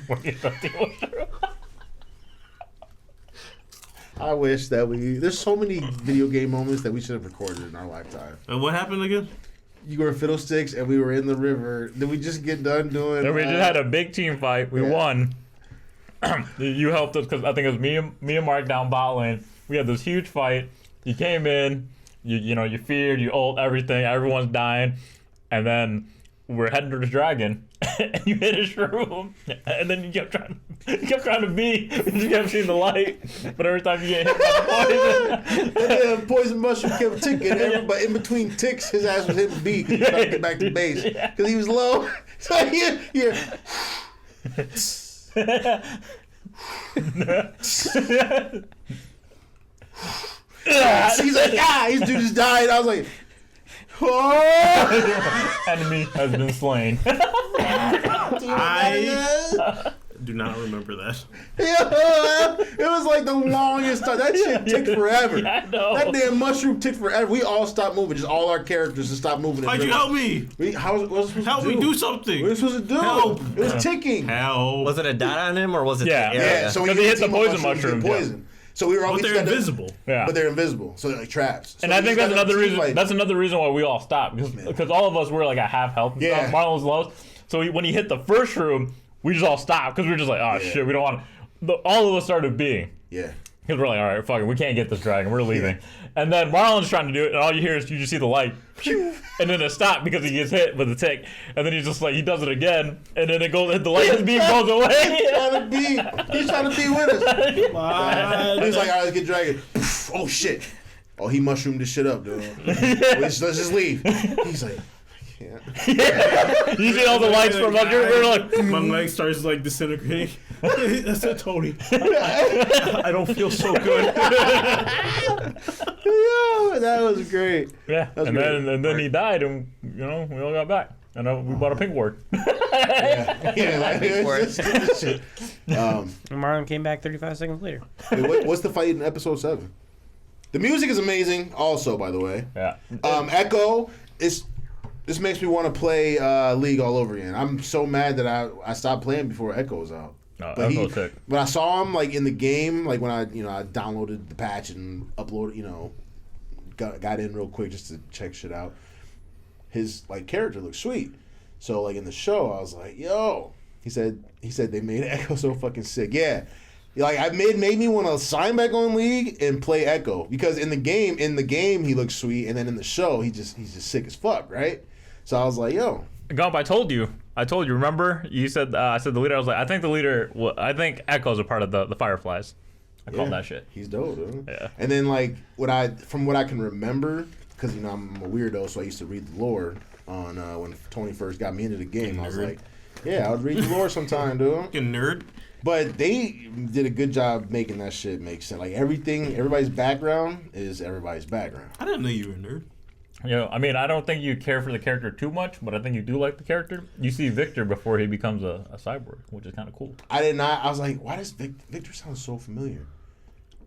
I wish that there's so many video game moments that we should have recorded in our lifetime. And what happened again? You were Fiddlesticks and we were in the river. Did we just get done doing? Then we just had a big team fight. We Yeah. won. You helped us because I think it was me and Mark down bot lane. We had this huge fight. You came in. You feared. You ult everything. Everyone's dying, and then we're heading to the dragon, and you hit a shroom, and then you kept trying to be. You just kept seeing the light, but every time you get hit by the poison, And then poison mushroom kept ticking. But in between ticks, his ass was hitting B trying to get back to base because he was low. So yeah. He's like, his dude just died. I was like, oh. enemy has been slain. I do not remember that. Yeah, it was like the longest time. That shit ticked forever. Yeah, I know. That damn mushroom ticked forever. We all stopped moving. Just all our characters just stopped moving. Why'd you help me? What was supposed Help to me do? do What something. were we supposed to do? Help. It was ticking. Help. Was it a dot on him or was it Yeah. the area? Yeah, so Because when he you hit the team up poison mushrooms, you get mushroom, yeah. poison. So we were all But they're invisible. Yeah. But they're invisible, so they're like traps. So And I we think just that's got another to reason. like- That's another reason why we all stopped because all of us were like at half health. And Yeah. stuff. Marlon was lowest. So when he hit the first room, we just all stopped because we were just like, oh shit, we don't want to. All of us started being. Yeah. Because we're like, all right, fuck it, we can't get this dragon. We're leaving. And then Marlon's trying to do it, and all you hear is you just see the light, and then it stops because he gets hit with the tick, and then he's just like, he does it again, and then it goes, the light beam goes away. He's trying to be with us. He's like, all right, let's get dragon. Oh shit. Oh, he mushroomed this shit up, dude. Let's just leave. He's like, I can't. You see all the lights from under, we're like, my leg starts like disintegrating. That's a Tony. I don't feel so good. Yeah, that was great. yeah. That's And great. then he died, and we all got back, and we bought a pink ward. Yeah, like, it's just shit. And Marlon came back 35 seconds later. What's the fight in episode 7? The music is amazing, also, by the way. Yeah. Echo is. This makes me want to play League all over again. I'm so mad that I stopped playing before Echo's out. No, But Echo's sick. when I saw him like in the game, like when I downloaded the patch and uploaded, got in real quick just to check shit out. His like character looks sweet. So like in the show, I was like, yo. He said they made Echo so fucking sick. Yeah. Like I made me want to sign back on League and play Echo because in the game he looks sweet, and then in the show he's just sick as fuck, right? So I was like, yo. Gump, I told you. Remember? You said, I said the leader. I was like, I think Echo's a part of the Fireflies. I called that shit. He's dope, dude. Yeah. And then like from what I can remember, because I'm a weirdo, so I used to read the lore on when Tony first got me into the game. I was like, yeah, I would read the lore sometime, dude. Fucking nerd. But they did a good job making that shit make sense. Like everybody's background is everybody's background. I didn't know you were a nerd. I mean, I don't think you care for the character too much, but I think you do like the character. You see Victor before he becomes a cyborg, which is kind of cool. I did not. I was like, why does Victor sound so familiar?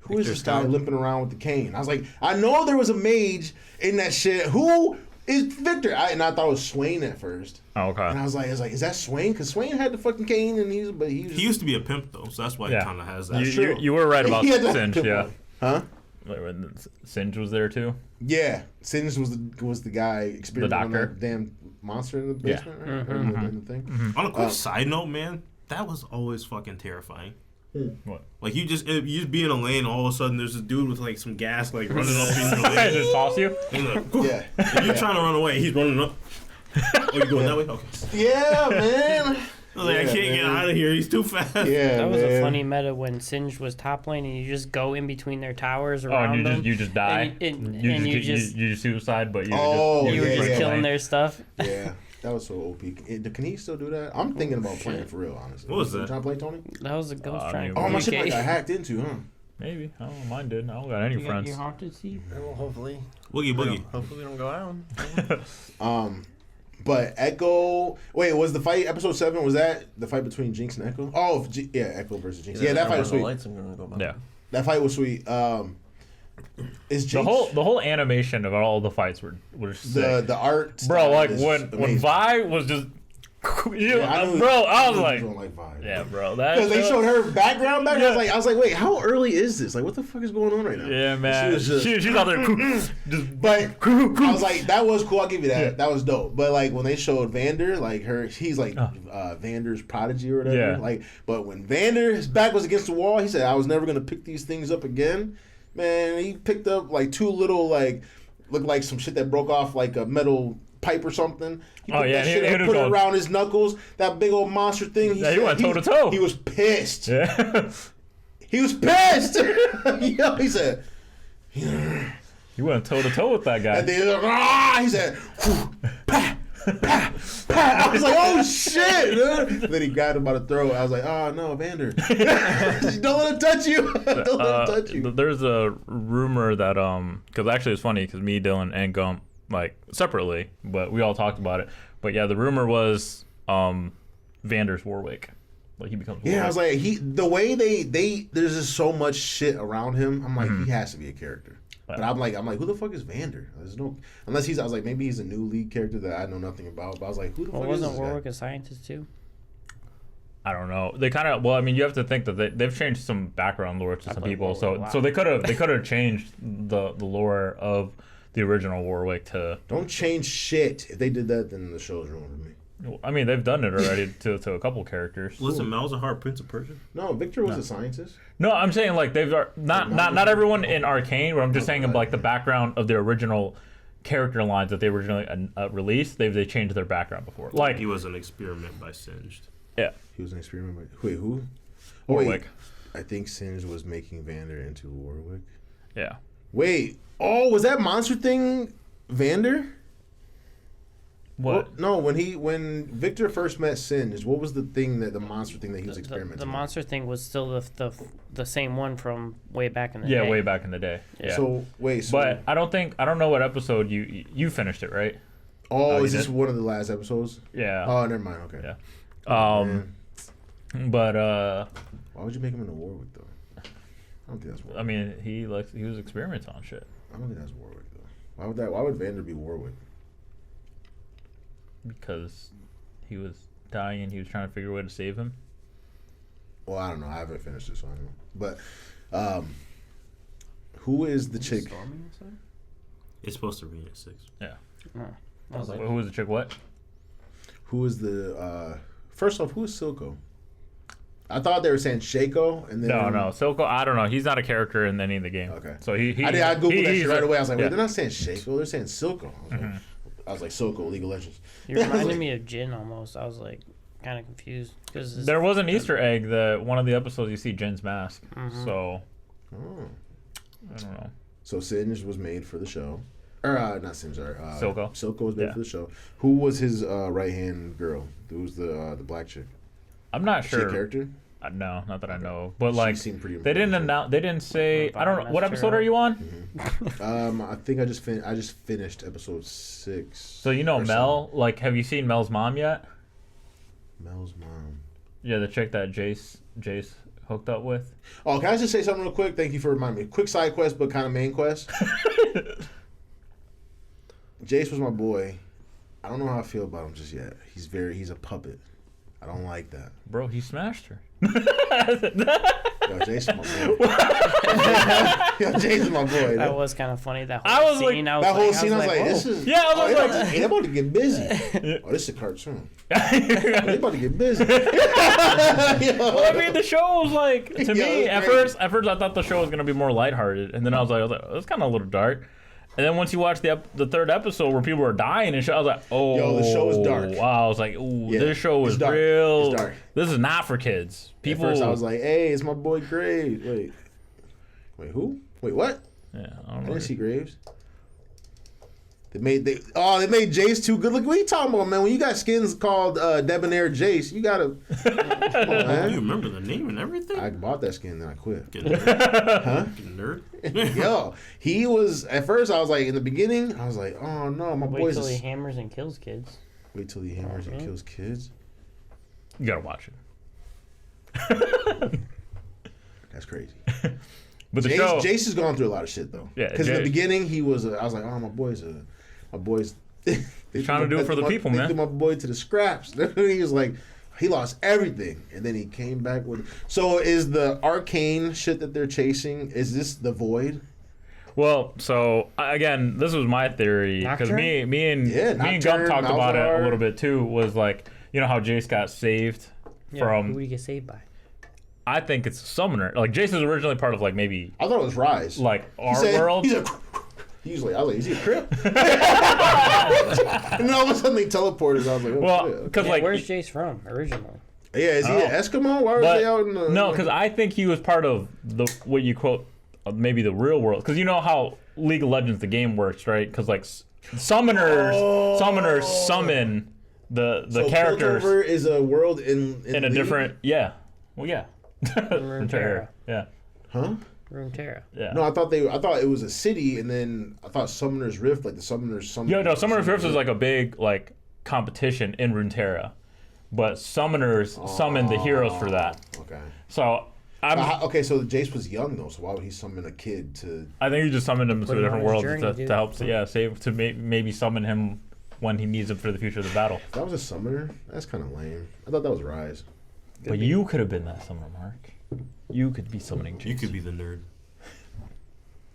Who is this guy limping around with the cane? I was like, I know there was a mage in that shit. Who is Victor? And I thought it was Swain at first. Oh, okay. And I was like, is that Swain? Because Swain had the fucking cane, and he used to be a pimp though, so that's why he kind of has that. You were right about He had that Singe, pimp yeah. on. Huh? Wait, when Singe was there too? Yeah, Singe was the guy experimenting on doctor. that damn monster in the basement, right? Or in the thing. On a quick side note, man, that was always fucking terrifying. What? Like you just be in a lane, all of a sudden there's this dude with like some gas like running up in your I lane. just toss you? And like, Yeah. and you're trying to run away, he's running up. Oh, you going that way? Okay. Yeah, man. I was like, I can't get out of here. He's too fast. Yeah, That was man. a funny meta when Singe was top lane and you just go in between their towers Oh, around and them. you just die? You just suicide, but you you were yeah, just yeah. killing their stuff. Yeah, that was so OP. Can he still do that? I'm thinking about playing for real, honestly. What was You that? trying to play, Tony? That was a ghost trying to Oh, my shit like communicate. got hacked into, huh? Maybe. I don't know, mine did. I don't got any You got friends. your haunted seat? Well, hopefully. Boogie boogie. Hopefully we don't go down. But Echo. Wait, was the fight episode 7? Was that the fight between Jinx and Echo? Oh, yeah, Echo versus Jinx. Yeah, that fight was sweet. Lights, I'm gonna go back. Yeah. That fight was sweet. Is Jinx The whole animation of all the fights were sick. the art? Bro, style like is when amazing. Vi was just I knew- bro, I knew was you like, don't like Vi. yeah, bro, that Because they showed her background back. Yeah. I was like, wait, how early is this? Like, what the fuck is going on right now? Yeah, man. She was just, She's out there just but I was like, that was cool. I'll give you that. Yeah. That was dope. But like when they showed Vander, like he's like Vander's prodigy or whatever. Yeah. Like, but when Vander, his back was against the wall, he said, I was never gonna pick these things up again. Man, he picked up like two little like looked like some shit that broke off like a metal pipe or something. He Oh, put yeah, that he shit and was put it going- around his knuckles. That big old monster thing. Yeah, he went toe-to-toe. He was pissed. yeah. He was pissed. Yo, he said. You went toe to toe with that guy. And then he said, "Whew, pa, pa, pa." I was like, oh shit, dude. Then he grabbed him by the throat. I was like, oh no, Vander. Don't let him touch you. Don't let him touch you. There's a rumor that because actually it's funny because me, Dylan, and Gump like separately, but we all talked about it. But yeah, the rumor was Vander's Warwick. Like he becomes Warwick. Yeah, I was like, the way they there's just so much shit around him. I'm like, he has to be a character. But I'm like, who the fuck is Vander? There's no, unless he's. I was like, maybe he's a new league character that I know nothing about. But I was like, who the fuck is Wasn't this Warwick guy? a scientist too? I don't know. They kind of, well, I mean, you have to think that they've changed some background lore to some people, so they could have changed the lore of the original Warwick to. Don't change shit. If they did that, then the show's wrong with me. I mean, they've done it already to a couple characters. Listen, Malzahar, Prince of Persia. No, Victor was a scientist. No, I'm saying like they've not everyone in Arcane, but I'm just saying like the background of the original character lines that they originally released. They changed their background before. Like He was an experiment by Singed. yeah, He was an experiment. Wait, who? Warwick. I think Singed was making Vander into Warwick. Yeah. Wait. Oh, was that monster thing Vander? What? Well, no, when Victor first met Singed, what was the monster thing that he was experimenting The with? monster thing was still the same one from way back in the Yeah, day. way back in the day. Yeah. So wait, But I don't know what episode you finished it, right? oh, you is this did? one of the last episodes? Yeah. Oh, never mind. Okay. Yeah. Man. But Why would you make him into Warwick though? I don't think that's Warwick. I mean, he was experimenting on shit I don't think that's Warwick though. Why would Vander be Warwick? because he was dying and he was trying to figure a way to save him. Well, I don't know. I haven't finished it, so I don't know. But who is the chick? It's supposed to read at 6. Yeah. I was like, Who was the chick? What? Who is the? First off, who is Silco? I thought they were saying Shaco, and then No, Silco. I don't know. He's not a character in any of the game. Okay. So he I googled that he's shit right away. I was like, wait, yeah. they're not saying Shaco, they're saying Silco. I was like, Silco, League of Legends. you reminded me of Jin almost. I was like, kind of confused because There was an Easter egg that one of the episodes you see Jin's mask. So Oh. I don't know. So Singed was made for the show. Or not Singed, sorry. Silco. Silco was made Yeah. for the show. Who was his right hand girl? Who was the black chick? I'm not Is she a sure. character? No, not that I know. But She like seemed pretty they didn't important. announce. They didn't say. I don't know. What episode are you on? I think I just finished episode 6. So you know or Mel. Like, have you seen Mel's mom yet? 7. Mel's mom. Yeah, the chick that Jace hooked up with. Oh, can I just say something real quick? Thank you for reminding me. Quick side quest, but kind of main quest. Jace was my boy. I don't know how I feel about him just yet. He's a puppet. I don't like that. Bro, he smashed her. Yo, Jace is my boy. Yo, Jace is my boy. that was kind of funny. That I whole was like- scene. That whole scene, I was like, whoa. this is. Yeah, I was oh, like- they about to get busy. Oh, this is a cartoon. They about to get busy. Well, I mean, the show was like to Yeah, me it at was first. At first, I thought the show was gonna be more lighthearted, and then I was like, oh, it's kind of a little dark. And then once you watch the third episode where people are dying and shit, I was like, oh, Yo, the show is dark. Wow, I was like, ooh, Yeah, this show it's is dark. real. It's dark. This is not for kids. People. At first, I was like, hey, it's my boy Graves. Wait, who? Wait, what? yeah, I I don't know. didn't see Graves. They made Jace too good. Look, what are you talking about, man? When you got skins called Debonair Jace, you gotta. Come on, You man. remember the name and everything? I bought that skin, then I quit. Getting nerd. Huh? Getting nerd. Yo, he was at first. I was like, in the beginning, I was like, oh no, my Wait boy's. till he hammers and kills kids. Wait till he hammers and kills kids. You gotta watch it. That's crazy. But the show, Jace has gone through a lot of shit though. Yeah, because in the Jace- beginning he was. I was like, oh, my boy's. He's trying to do it for the people, they man. threw my boy to the scraps. He was like, he lost everything, and then he came back with. So is the arcane shit that they're chasing? Is this the void? well, so again, this was my theory because Nocturne? me and Nocturne, Gump talked about it a Malzahar. little bit too. Was like, you know how Jace got saved Yeah, from. who would he get saved by? I think it's Summoner. Like Jace is originally part of like maybe I thought it was Rise. like He our said- world. He's like, I was like, is he a crip? And then all of a sudden they teleported. I was like, oh, Well, shit. because Yeah, like where's Jace from originally? Yeah, is he an Eskimo? Why was but- they out in the? no, because I think he was part of the what you quote maybe the real world. Because you know how League of Legends the game works, right? Because like summoners summon the so characters Piltover is a world in in a League? different well yeah Runeterra. yeah Huh? Runeterra. yeah. No, I thought it was a city, and then I thought Summoner's Rift, like the Summoner's summon. Yeah, no, Summoner's Rift is like a big like competition in Runeterra, but Summoners summon the heroes for that. Okay. So Okay, so Jace was young though, so why would he summon a kid to? I think you just summoned him to Put a him different on world his journey, to dude. help save to maybe summon him when he needs him for the future of the battle. That was a summoner. That's kind of lame. I thought that was Rise. But you could have been that summoner, Mark. You could be summoning You Jinx. could be the nerd.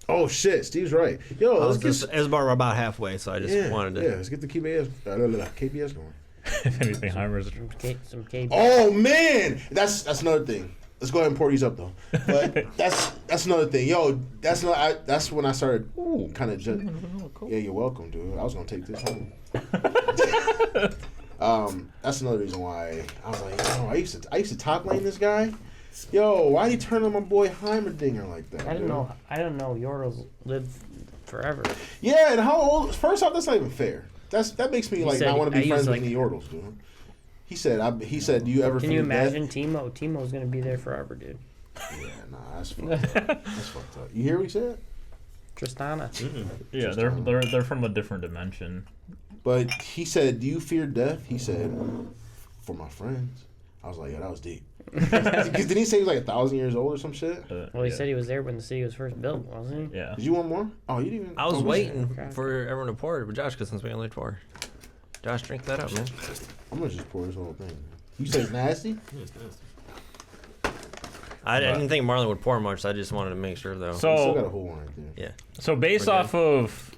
Oh shit, Steve's right. Yo, let's get It was about halfway, so I just wanted to. Yeah, let's get the KBS going. If anything, Heimer's. Some KB. Oh man, that's another thing. Let's go ahead and pour these up though. But that's another thing. Yo, that's when I started kind of just. Yeah, you're welcome, dude. I was gonna take this home. That's another reason why I was like, yo, I used to top lane this guy. Yo, why he turn on my boy Heimerdinger like that? I didn't know Yordles lived forever. Yeah, and how old? First off, that's not even fair. That makes me like said not want to be I friends used, with any Yordles, dude. He said, do you ever? Can you fear death?" imagine Timo? Timo's gonna be there forever, dude. Yeah, nah, that's fucked up. That's fucked up. You hear what he said? Tristana. Yeah, they're from a different dimension. But he said, "Do you fear death?" He said, "For my friends." I was like, "Yeah, that was deep." Because didn't he say he was like 1,000 years old or some shit? Well, he said he was there when the city was first built, wasn't he? Yeah. Did you want more? Oh, you didn't even. I was waiting Okay. for everyone to pour it, but Josh, because since we only pour. Josh, drink that up, man. I'm gonna just pour this whole thing. You say it's nasty? Yeah, it's nasty. I didn't think Marlon would pour much, so I just wanted to make sure, though. I still got a So whole one right there. Yeah. so based We're off of,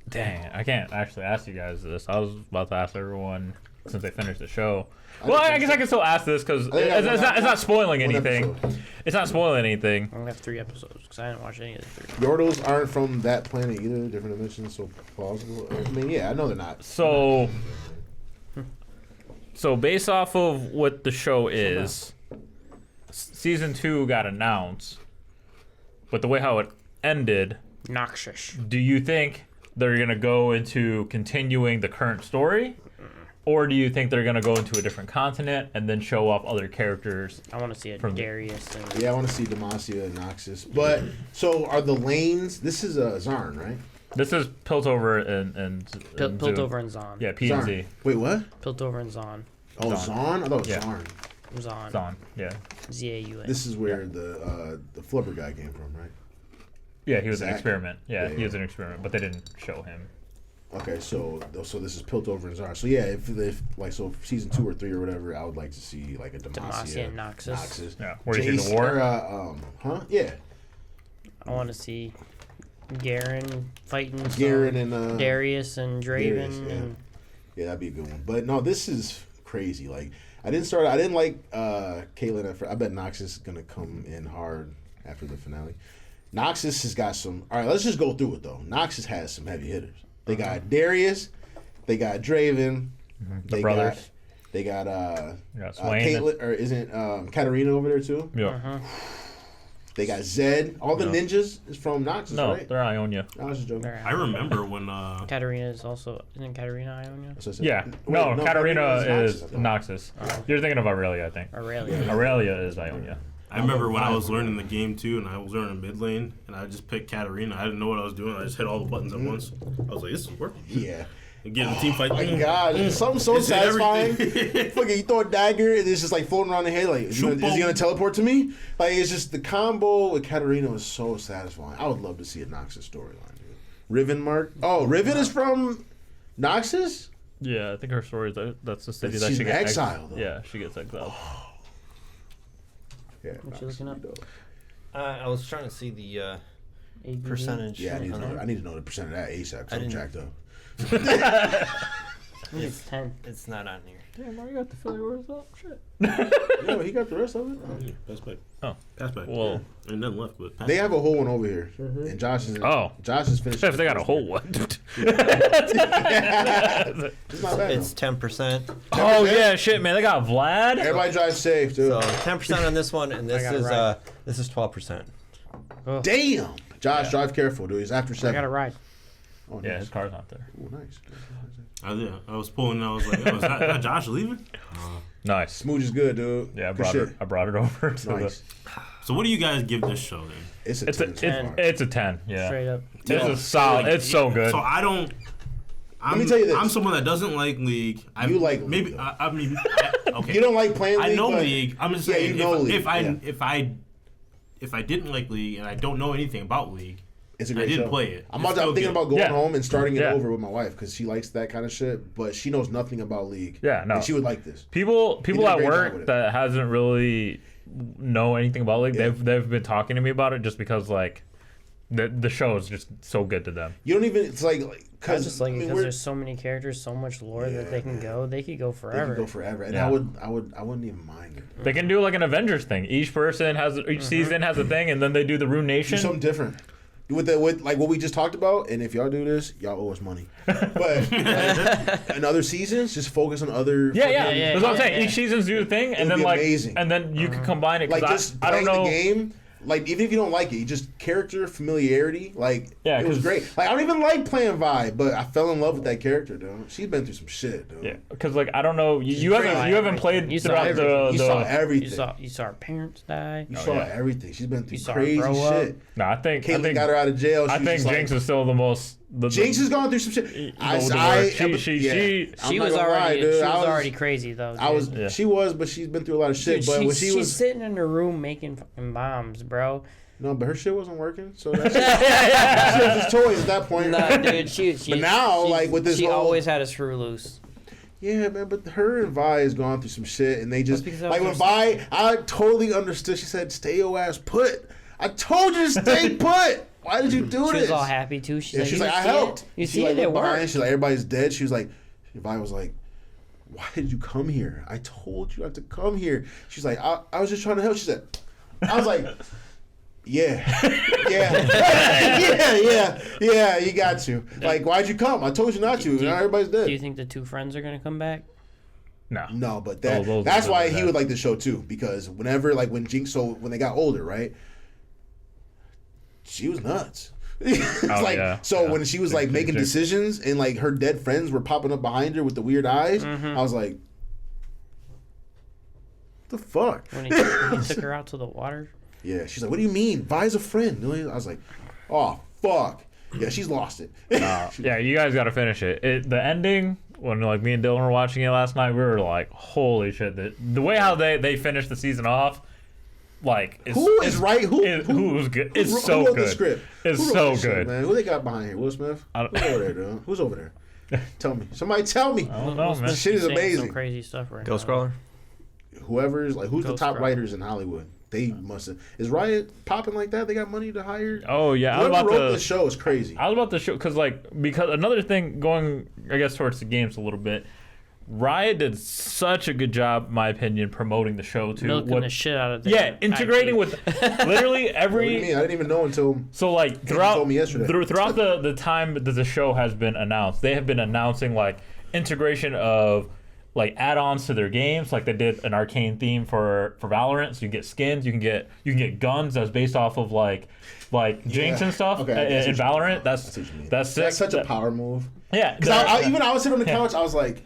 dang, I can't actually ask you guys this. I was about to ask everyone since they finished the show. Well, I guess I can still ask this because it's not spoiling One anything. episode. It's not spoiling anything. I only have 3 episodes because I didn't watch any of the 3. Yordles aren't from that planet either. Different dimensions, so plausible. I mean, yeah, I know they're not. So based off of what the show is, season 2 got announced, but the way how it ended, Noxious. do you think they're gonna go into continuing the current story, or do you think they're gonna go into a different continent and then show off other characters? I want to see a From- Darius and Yeah, I want to see Demacia and Noxus. But so are the lanes? This is a Zarn, right? This is Piltover and Piltover and Zon. Yeah, P and Z. Zarn. Wait, what? Piltover and Zon. Oh, Zarn. Zarn? I thought it was Yeah. Zarn. Zon. Zon. Yeah. Z-A-U-N. This is where the flipper guy came from, right? Yeah, he was an Zach? experiment. Yeah, Yeah, he was yeah. an experiment, but they didn't show him. Okay, so this is Piltover and Zarn. So yeah, if like so season 2 or 3 or whatever, I would like to see like a Demacia and Noxus. Yeah, where do you see the Jace, war? or, Yeah, I want to see Garen fighting some Garen and Darius and Draven. Darius, yeah. And Yeah, that'd be a good one. But no, this is crazy. Like I didn't like Caitlyn at first. I bet Noxus is gonna come in hard after the finale. Noxus has got some. All right, let's just go through it though. Noxus has some heavy hitters. They got Darius, they got Draven, The they brothers. They got Swain. Caitlyn, or isn't Katarina over there too? Yeah. They got Zed. All the Yeah. ninjas is from Noxus, No, right? they're Ionia. I was just joking. they're- I remember when Katarina is also isn't Katarina Ionia? That's what I said. Yeah. Wait, No, Katarina is I thought. Noxus. You're thinking of Aurelia, I think. Aurelia. Aurelia is Ionia. I remember when I was learning the game too, and I was learning mid lane, and I just picked Katarina. I didn't know what I was doing. I just hit all the buttons at once. I was like, "This is working." Yeah. And getting the team fight. Oh my God, it's something so It's satisfying. everything. Fucking, you throw a dagger and it's just like floating around the head. Like, is he gonna teleport to me? Like, it's just the combo with Katarina was so satisfying. I would love to see a Noxus storyline, dude. Riven, Mark. Oh, Riven is from Noxus. Yeah, I think her story is that's the city But that she's she in gets exile, though. Yeah, she gets exiled. Yeah. What you looking up? I was trying to see the ABV? percentage. Yeah, I need to on know. it. I need to know the percent of that ASAP. Cause I'm didn't- jacked up. I think it's 10. It's not on here. Damn, why you got the Philly words up? Shit. Yo, he got the rest of it. Yeah, pass back. Oh. Pass back. Well, Ain't nothing left, but pass They back. have a whole one over here, and Josh is. Oh. Josh is finished. if they got a whole one. It's not bad. It's though. 10%. Oh yeah, shit, man. They got Vlad. Everybody drive safe, dude. So 10% on this one, and this got it is right. this is 12%. Damn. Josh, drive careful, dude. He's after I 7. got a ride. Oh, Yeah, nice. his car's not there. Ooh, nice. I was pulling. And I was like, "Oh, is that Josh leaving?" Nice. Smooch is good, dude. Yeah, I Good brought shit. it. I brought it over to Nice. So what do you guys give this show then? It's a the. 10 so far. It's a 10. Yeah. Straight up. It's a solid. It's so good. So I don't. me tell you this. I'm someone that doesn't like League. You like League, maybe. though. I mean, okay. You don't like playing League, I know but League. I'm just yeah, saying you know League, if yeah. I didn't like League and I don't know anything about League, It's a I great didn't show. play it. I'm It's still thinking good. about going Yeah. home and starting it Yeah. over with my wife because she likes that kind of shit, but she knows nothing about League. Yeah, no. And she would like this. People did a at great job work with it. that hasn't really know anything about League, Yeah. they've been talking to me about it just because like the show is just so good to them. You don't even. It's like I because just like it because there's so many characters, so much lore that they can go. They could go they forever. can go forever, and Yeah. I wouldn't even mind it. They can do like an Avengers thing. Each person has each season has a thing, and then they do the Rune Do Nation. something different. With like what we just talked about, and if y'all do this, y'all owe us money. But in other seasons, just focus on other. Yeah, fucking- yeah, That's what I'm saying. yeah. Each season's do a thing, and would then be like, amazing. and then you can combine it. 'Cause Like just I don't playing know. the game. Like even if you don't like it, you just character familiarity. Like Yeah, it was 'cause- great. Like I don't even like playing Vi, but I fell in love with that character, dude. She's been through some shit, dude. Yeah, because like I don't know. You crazy. haven't played You saw throughout You saw the. everything. You saw her parents die. You saw yeah. everything. She's been through You saw her crazy grow up. shit. No, I think Caitlyn got her out of jail. I She was think just like- Jinx is still the most. Jinx has gone through some shit. the I, worst. I'm She not was gonna lie, already dude. she I was already crazy though. I was. dude. Yeah. She was, but she's been through a lot of shit. Dude, but when she's she was sitting in her room making fucking bombs, bro. no, but her shit wasn't working. So that's she was just toys at that point. Nah, dude, she But now, like, with this she whole- always had a screw loose. Yeah, man, but her and Vi has gone through some shit, and they just That's because like when I Vi, I totally understood. She said, "Stay your ass put." I told you to stay put. Why did you do She this? was all happy too. She's Yeah, like, she's you like, I see helped. It? You She, see like, it? It looked behind, worked. she's like, everybody's dead. She was like, Vi was like, why did you come here? I told you not to come here. She's like, I was just trying to help. She said, I was like, yeah, yeah, you got to. Like, why'd you come? I told you not to. Do you- Now everybody's dead. Do you think the two friends are gonna come back? No. No, but those that's are why the he would like the show too, because whenever like when Jinx, so when they got older, right? She was nuts. It's like yeah, so yeah. when she was like Jinx, making Jinx. decisions and like her dead friends were popping up behind her with the weird eyes, I was like, "What the fuck?" When he took her out to the water. Yeah, she's like, "What do you mean? Vi's a friend." I was like, "Oh fuck." Yeah, she's lost it. Yeah, you guys got to finish it. The ending, when like me and Dylan were watching it last night, we were like, "Holy shit!" The way how they finished the season off, like, Who is right? Who was good? It's who so wrote good. the script? It's Who wrote so this shit, good. man. Who they got behind here? Will Smith? I don't- Who's over there, dude? Who's over there? Tell me. Somebody tell me. I don't know, man. Shit is He's saying amazing. Some crazy stuff right Ghost now. Crawler. Whoever's like, who's the Ghost top Rider. writers in Hollywood? They must have. Is Riot popping like that? They got money to hire. Oh yeah, I was Whoever about wrote to. the show is crazy. I was about to show because another thing going, I guess, towards the games a little bit. Riot did such a good job, in my opinion, promoting the show too. Milking the shit out of the Yeah, integrating IP. with literally What do you every. mean? I didn't even know until. So like throughout told me yesterday. throughout the time that the show has been announced, they have been announcing like integration of like add-ons to their games. Like they did an arcane theme for Valorant, so you get skins, you can get guns that's based off of like Jinx Yeah. and stuff Okay, I see in what you Valorant. mean. I That's see what you mean. that's sick. That's such a power move. Yeah, Because I was sitting on the couch. I was like,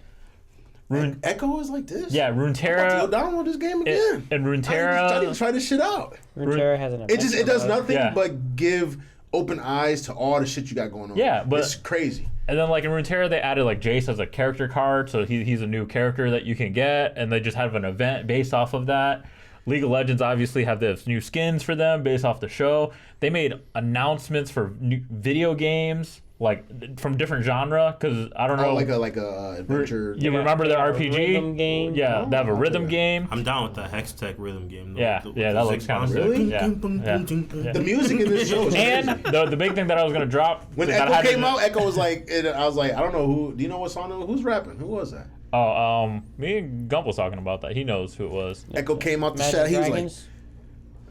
Rune, Echo is like this. yeah, I'm about to go Runeterra download this game again. and I need Runeterra. to try this shit out. Runeterra has an It just adventure does mode. nothing Yeah. but give open eyes to all the shit you got going on. Yeah, but- it's crazy. And then like in Runeterra, they added like Jace as a character card, so he's a new character that you can get, and they just have an event based off of that. League of Legends obviously have this new skins for them based off the show. They made announcements for new video games like from different genre because I don't know. Oh, like a adventure. You remember their They have a RPG? rhythm game. Yeah, they have a rhythm game. I'm down with the Hextech rhythm game. Though. Yeah, yeah, that looks kinda sick. Really? Yeah, The music in this show is And crazy. the big thing that I was gonna drop When that I Echo had came in- out, Echo was like, I was like, I don't know who. Do you know what song? Who's rapping? Who was that? Oh, me and Gump was talking about that. He knows who it was. Echo came out the Magic set. He was like, Dragons.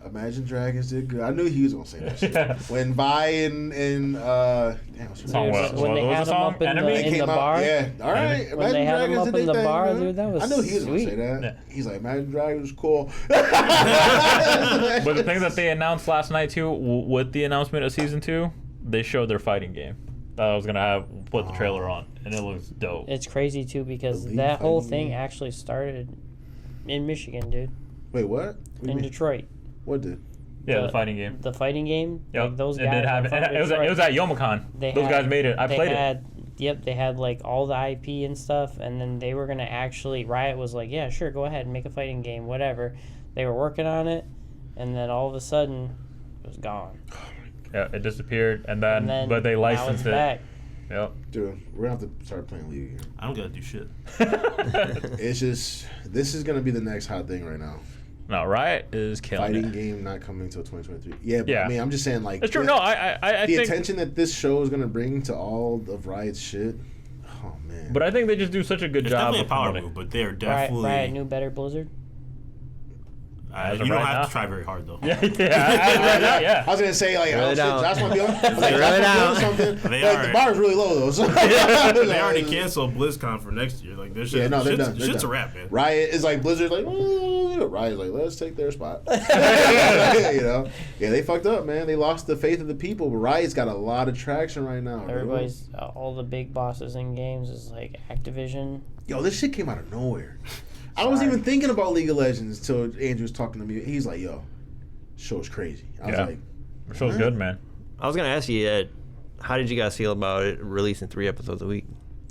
Imagine Dragons did good. I knew he was gonna say that shit. Yeah. When Vi and damn, what's her Song name? was- When they what was had the him song? up in Enemy? the, They in came the out, bar. yeah. All right, When they had him up in the bar, dude, that was I knew he was gonna sweet. say that. Yeah. He's like, Imagine Dragons was cool. But the thing that they announced last night too, with the announcement of season 2, they showed their fighting game. That I was gonna put the trailer on, and it looks dope. It's crazy too because The League that whole fighting thing game. actually started in Michigan, dude, Wait, what? What do you in mean? Detroit. What did? Yeah, the fighting game. The fighting game. Yep. Like those it guys. did have are from it. Detroit. It was at Yomicon. Those guys made it. I they played had, Yep, they had like all the IP and stuff, and then they were gonna actually. Riot was like, yeah, sure, go ahead and make a fighting game, whatever. They were working on it, and then all of a sudden, it was gone. Yeah, it disappeared, and then but they now licensed it's it. back. Yep. Dude, we're gonna have to start playing League again. I don't gotta do shit. It's just this is gonna be the next hot thing right now. No, Riot is killing Fighting it. game not coming until 2023. Yeah, but Yeah. I mean, I'm just saying like It's true. the- No, I the think. attention that this show is gonna bring to all of Riot's shit. Oh man. But I think they just do such a good It's job definitely a of power promoting. move, but they are Riot, definitely. Riot knew better Blizzard. As You of don't right have now. to try very hard though. Yeah, yeah, I yeah. was gonna say like, Really oh shit, don't. Josh might be on. I was like, Really Josh might be on don't. something. They Like, are. the bar is really low though. So. They already canceled BlizzCon for next year. Like this shit, Yeah, no, they're shit's, done. They're shit's done. a wrap, man. Riot is like Blizzard's like, Riot's like, let's take their spot. You know, yeah, they fucked up, man. They lost the faith of the people. But Riot's got a lot of traction right now. bro. Everybody's all the big bosses in games is like Activision. Yo, this shit came out of nowhere. I wasn't even thinking about League of Legends until Andrew was talking to me. He's like, yo, show's crazy. I was Yeah. like, The show's good, man. I was gonna ask you, how did you guys feel about it releasing 3 episodes a week?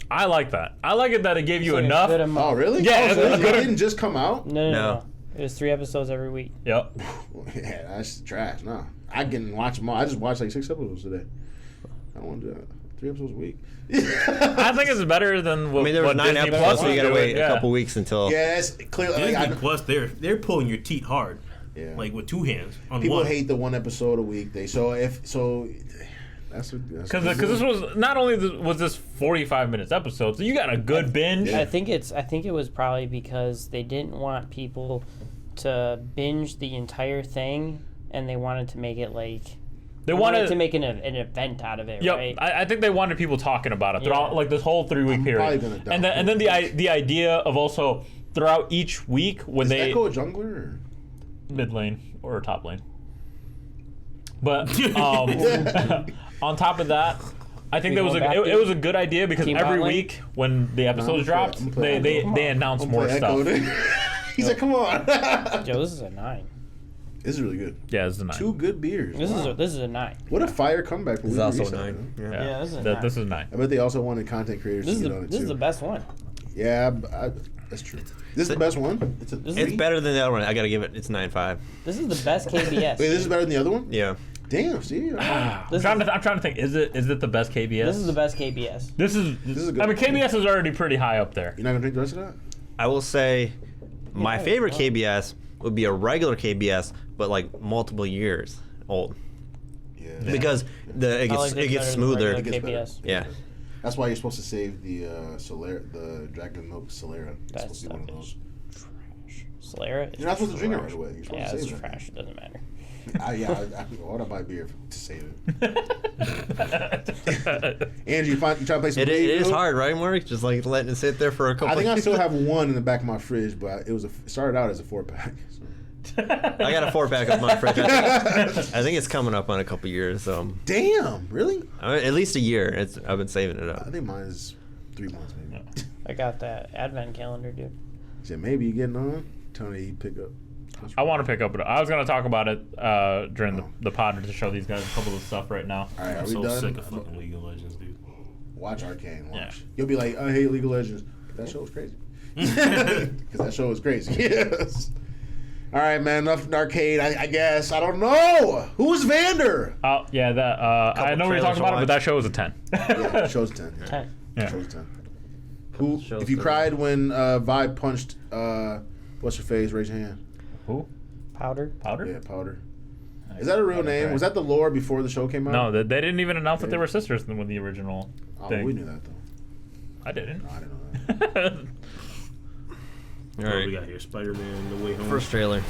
I like that. I like it that it gave you It's like a enough. good amount. oh, really? Yeah, oh, so it's it good. didn't just come out? No. No. It was 3 episodes every week. Yep. Yeah, that's trash. Nah, I can watch them all. I just watched like 6 episodes today. I don't want to do that. 3 episodes a week. I think it's better than what, I mean, there was what 9 Disney episodes, Plus so you was gotta doing. wait Yeah. a couple weeks until. Yeah, it's clearly. Like, Disney I, Plus, they're pulling your teeth hard, yeah. like with 2 hands on People one. hate the 1 episode a week. That's Because this was not only was this 45 minutes episode, so you got a good binge. Yeah. I think it was probably because they didn't want people to binge the entire thing, and they wanted to make it like They wanted wanted to make an event out of it, Yep, right? I think they wanted people talking about it throughout Yeah. like this whole 3-week I'm period. probably gonna download And then the it. the idea of also throughout each week when Is they Echo a jungler? Or? mid lane or top lane. But on top of that, I think We that was going back, it dude? was a good idea because Team every bot lane? week when the episodes I'm dropped, gonna play they announced more Play stuff. Echo, dude. He's like, come on. Joe, this is a 9. This is really good. Yeah, it's a 9. 2 good beers. This Wow. is a 9. What a fire comeback from This is Weekly also Reset, 9. man. Yeah. Yeah, this is a That- 9. this is 9. I bet they also wanted content creators This to is get on it this too. is the best one. Yeah, that's true. This is the best one. It's a This is It's three? better than the other one. I gotta give it. It's 9.5. This is the best KBS. Wait, this is better than the other one? Yeah. Damn, see? I'm This trying is- to think. Is it the best KBS? This is the best KBS. This is is a good I mean, one. KBS is already pretty high up there. You're not gonna drink the rest of that? I will say, my Yeah, favorite well. KBS would be a regular KBS, but like multiple years old, Yeah. because it I like gets this better than smoother. regular It gets better. KBS. Yeah. That's why you're supposed to save the the Dragon Milk Solera. It's That supposed to be one of stuff those. is trash. Solera is You're not supposed to drink it trash. right away. You're supposed Yeah, to it's save it. trash. It doesn't matter. Why would I buy beer to save it? Andrew, you trying to play some It League, is dude? hard, right, Mark? Just like letting it sit there for a couple. I think I years. still have one in the back of my fridge, but it started out as a 4-pack. So. I got a 4-pack of my fridge. I think it's coming up on a couple years, so Damn, really? at least a year. I've been saving it I up. think mine is 3 months maybe. I got that advent calendar, dude. He said, maybe you getting on? Tony, you pick up. I want to pick up. I was gonna talk about it during the pod to show these guys a couple of stuff right now. All right, are I'm we so done? sick of fucking League of Legends, dude. Watch Arcane. Watch. Yeah. You'll be like, I hate League of Legends. But that show was crazy. Because that show was crazy. Yes. All right, man. Enough Arcade. I guess. I don't know. Who's Vander? Oh yeah, that I know we trailers talked about to it, but that show was a 10. Yeah, show's 10. Yeah. 10. Yeah. Show's 10. Who? Show's If you 10. cried when Vibe punched what's her face? Raise your hand. Who? Powder. Powder? Yeah, Powder. Is that a real name? Was that the lore before the show came out? No, they didn't even announce that they were sisters with the original Oh, thing. we knew that though. I didn't. No, I didn't know that. All What right. we got here? Spider-Man, No Way Home. First trailer.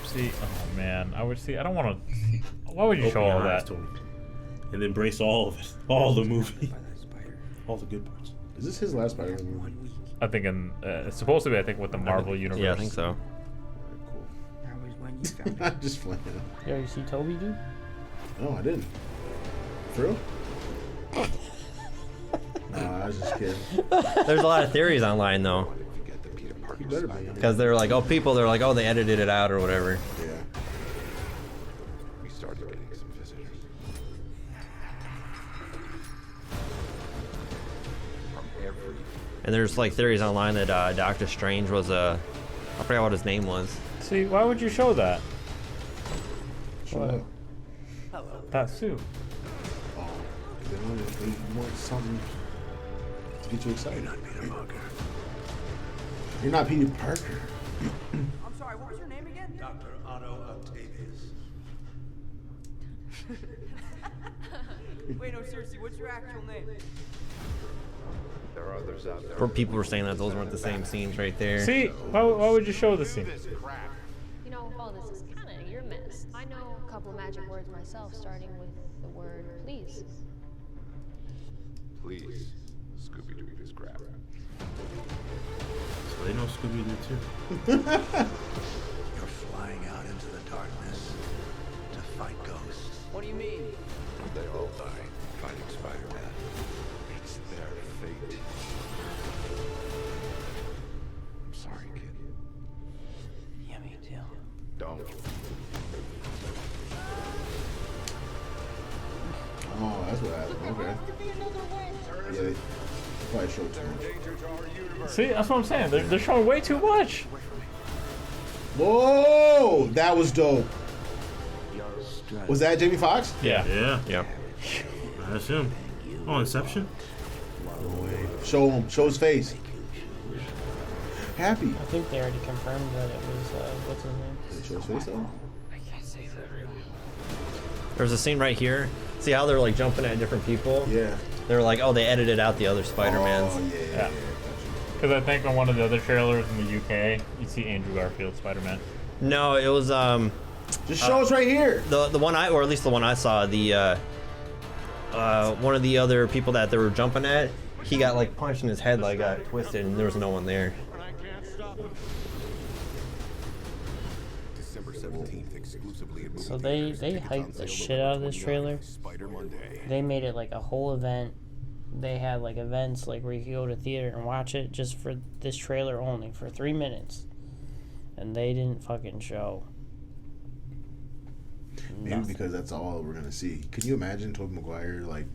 See, oh man, I would see. I don't want to. Why would you Open show all your eyes, that? Tony. And embrace all of it, all the movie, all the good parts. Is this his last Spider-Man movie? I think it's supposed to be. I think with the Marvel universe. Yeah, I think so. Cool. That was when you found I'm just playing. Yo, you see Toby, dude? No, I didn't. For real? No, I was just kidding. There's a lot of theories online though, You better be. because they're like, they're like, they edited it out or whatever. Yeah. we started getting some visitors. From every And there's like theories online that Doctor Strange was I forgot what his name was. See, why would you show that? Shut up. that suit? Oh, they want something to get you excited. You're not Peter Parker. You're not Peter Parker. I'm sorry, what was your name again? Dr. Otto Octavius. Wait, no, seriously, what's your actual name? There are others out there. For people were saying that those weren't the same scenes right there. See, why would you show the scene? You know, all this is kind of your mess. I know a couple of magic words myself, starting with the word please. Please, Scooby-Doo this crap. So they know Scooby-Doo too. You're flying out into the darkness to fight ghosts. What do you mean? They all die fighting Spider-Man. It's their fate. I'm sorry, kid. Yeah, me too. Don't. Oh, that's what happened. Okay. Yeah, they probably showed too much. See, that's what I'm saying. They're showing way too much. Whoa, that was dope. Was that Jamie Foxx? Yeah. Yeah, Yeah. that's him. Oh, Inception. Show him. Show his face. Happy. I think they already confirmed that it was what's his name? Did they show his face though? I can't say that. There's a scene right here. See how they're like jumping at different people? Yeah. They were like, oh, they edited out the other Spider-Mans. Oh yeah. Yeah. Because I think on one of the other trailers in the UK, you see Andrew Garfield Spider-Man. No, it was Just show us right here. the one or at least the one I saw, the one of the other people that they were jumping at, he got like punched in his head, like got twisted, and there was no one there. December 17th, exclusively at So they hyped the shit out of this trailer. Spider Monday. They made it like a whole event. They had like events like where you could go to theater and watch it just for this trailer only for 3 minutes, and they didn't fucking show. Maybe nothing. because that's all we're gonna see. Can you imagine Tobey Maguire like?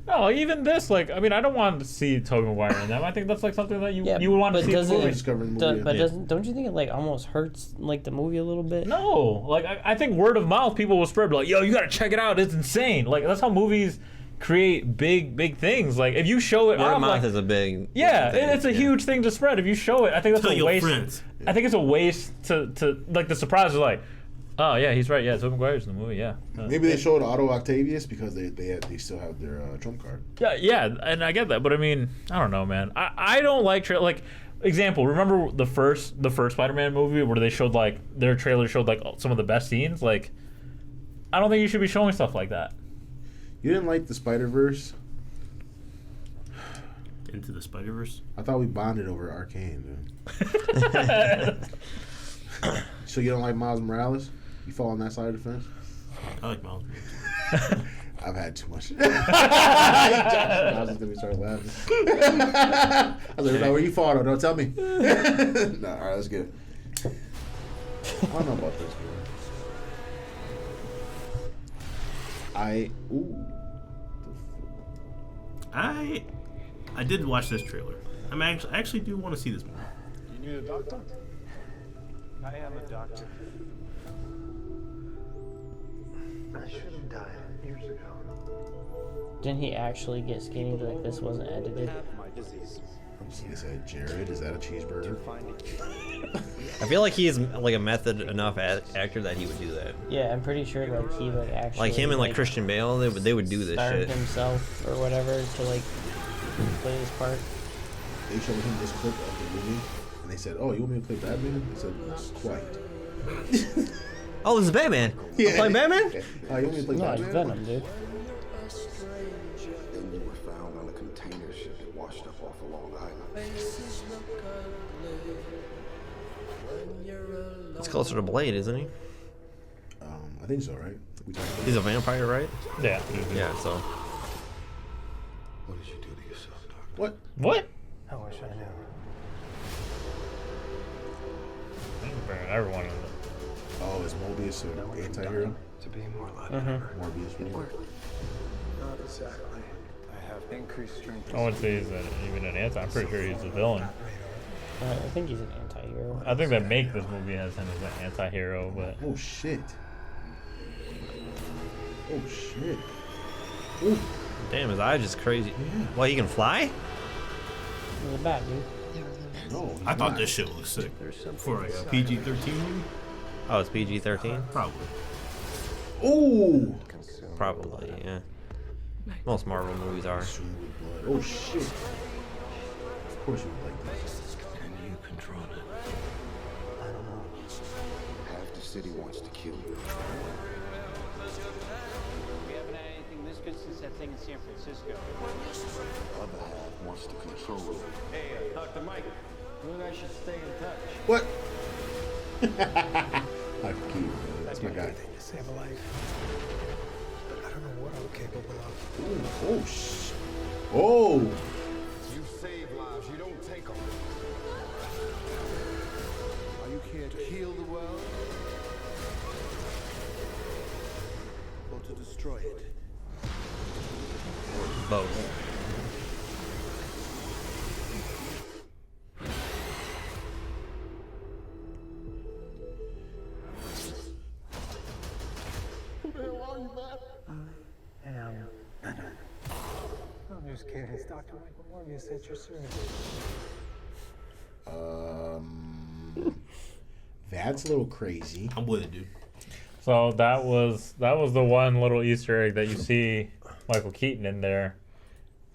No, even this, like, I mean, I don't want to see Tobey Maguire in them. I think that's like something that you would want to but see in doesn't the movie. it- Discovering the movie, But yeah. don't you think it like almost hurts like the movie a little bit? No, like I think word of mouth, people will spread like, yo, you gotta check it out. It's insane. Like that's how movies create big things. Like if you show it, Word off, of mouth like, is a big yeah, thing. it's a huge thing to spread. If you show it, I think that's Tell a your waste. friends. I think it's a waste to like the surprise is like, oh yeah, he's right. Yeah, Tobey Maguire's in the movie. Yeah. Maybe they showed Otto Octavius because they still have their trump card. Yeah, and I get that, but I mean, I don't know, man. I don't like like example. Remember the first Spider-Man movie where they showed like their trailer showed like some of the best scenes. Like, I don't think you should be showing stuff like that. You didn't like the Spider-Verse? Into the Spider-Verse. I thought we bonded over Arcane, dude. So you don't like Miles Morales? You fall on that side of the fence? I like Miles. I've had too much. Josh is gonna start laughing. I was like, no, where you fall though? Don't tell me. No, all right, let's get it. I don't know about this, man. I did watch this trailer. I actually do want to see this movie. You need a doctor? I am a doctor. I should have died years ago. Didn't he actually get skinny like this wasn't edited? My disease. He said, Jared, is that a cheeseburger? I feel like he is like a method enough actor that he would do that. Yeah, I'm pretty sure like he like actually Like him and like Christian Bale, they would do this starved shit. himself or whatever to like play his part. They showed him this clip of the movie, and they said, oh, you want me to play Batman? He said, not quite. Oh, this is Batman. Yeah. Play Batman? Oh, you want me to play No, it's Batman? Venom, dude. Then you were found on a container ship that washed up off of Long Island. It's closer to Blade, isn't he? I think so, right? We talked about He's a vampire, right? Yeah. Yeah. So. What did you do to yourself, Doctor? What? What? I wish I knew. Everyone. Oh, is Mobius an anti-hero? To be more like Morbius, really? Not exactly. I have increased strength. I wouldn't say he's even an anti. I'm pretty sure he's a villain. I think he's an anti-hero. I think that make this movie has him as an anti-hero, but Oh, shit. Oh shit. Ooh. Damn, his eyes just crazy. Yeah. Well, he can fly? Really bad, dude. No, I thought this shit looked sick. For like a PG-13 movie? Oh, it's PG-13? Probably. Ooh. Probably, yeah. Most Marvel movies are. Oh shit. Of course you would like this. Can you control it? I don't know. Half the city wants to kill you. We haven't had anything this good since that thing in San Francisco. The other half wants to control it. Hey, Dr. Mike, you and I should stay in touch. What? I keep. That's my guy. Anything to save a life. But I don't know what I'm capable of. Ooh, oh sh. Oh. You save lives, you don't take them. Are you here to heal the world? Or to destroy it? Both. I'm just kidding. It's Dr. Michael Morbius at your service. That's a little crazy. I'm with it, dude. So that was the one little Easter egg that you see Michael Keaton in there,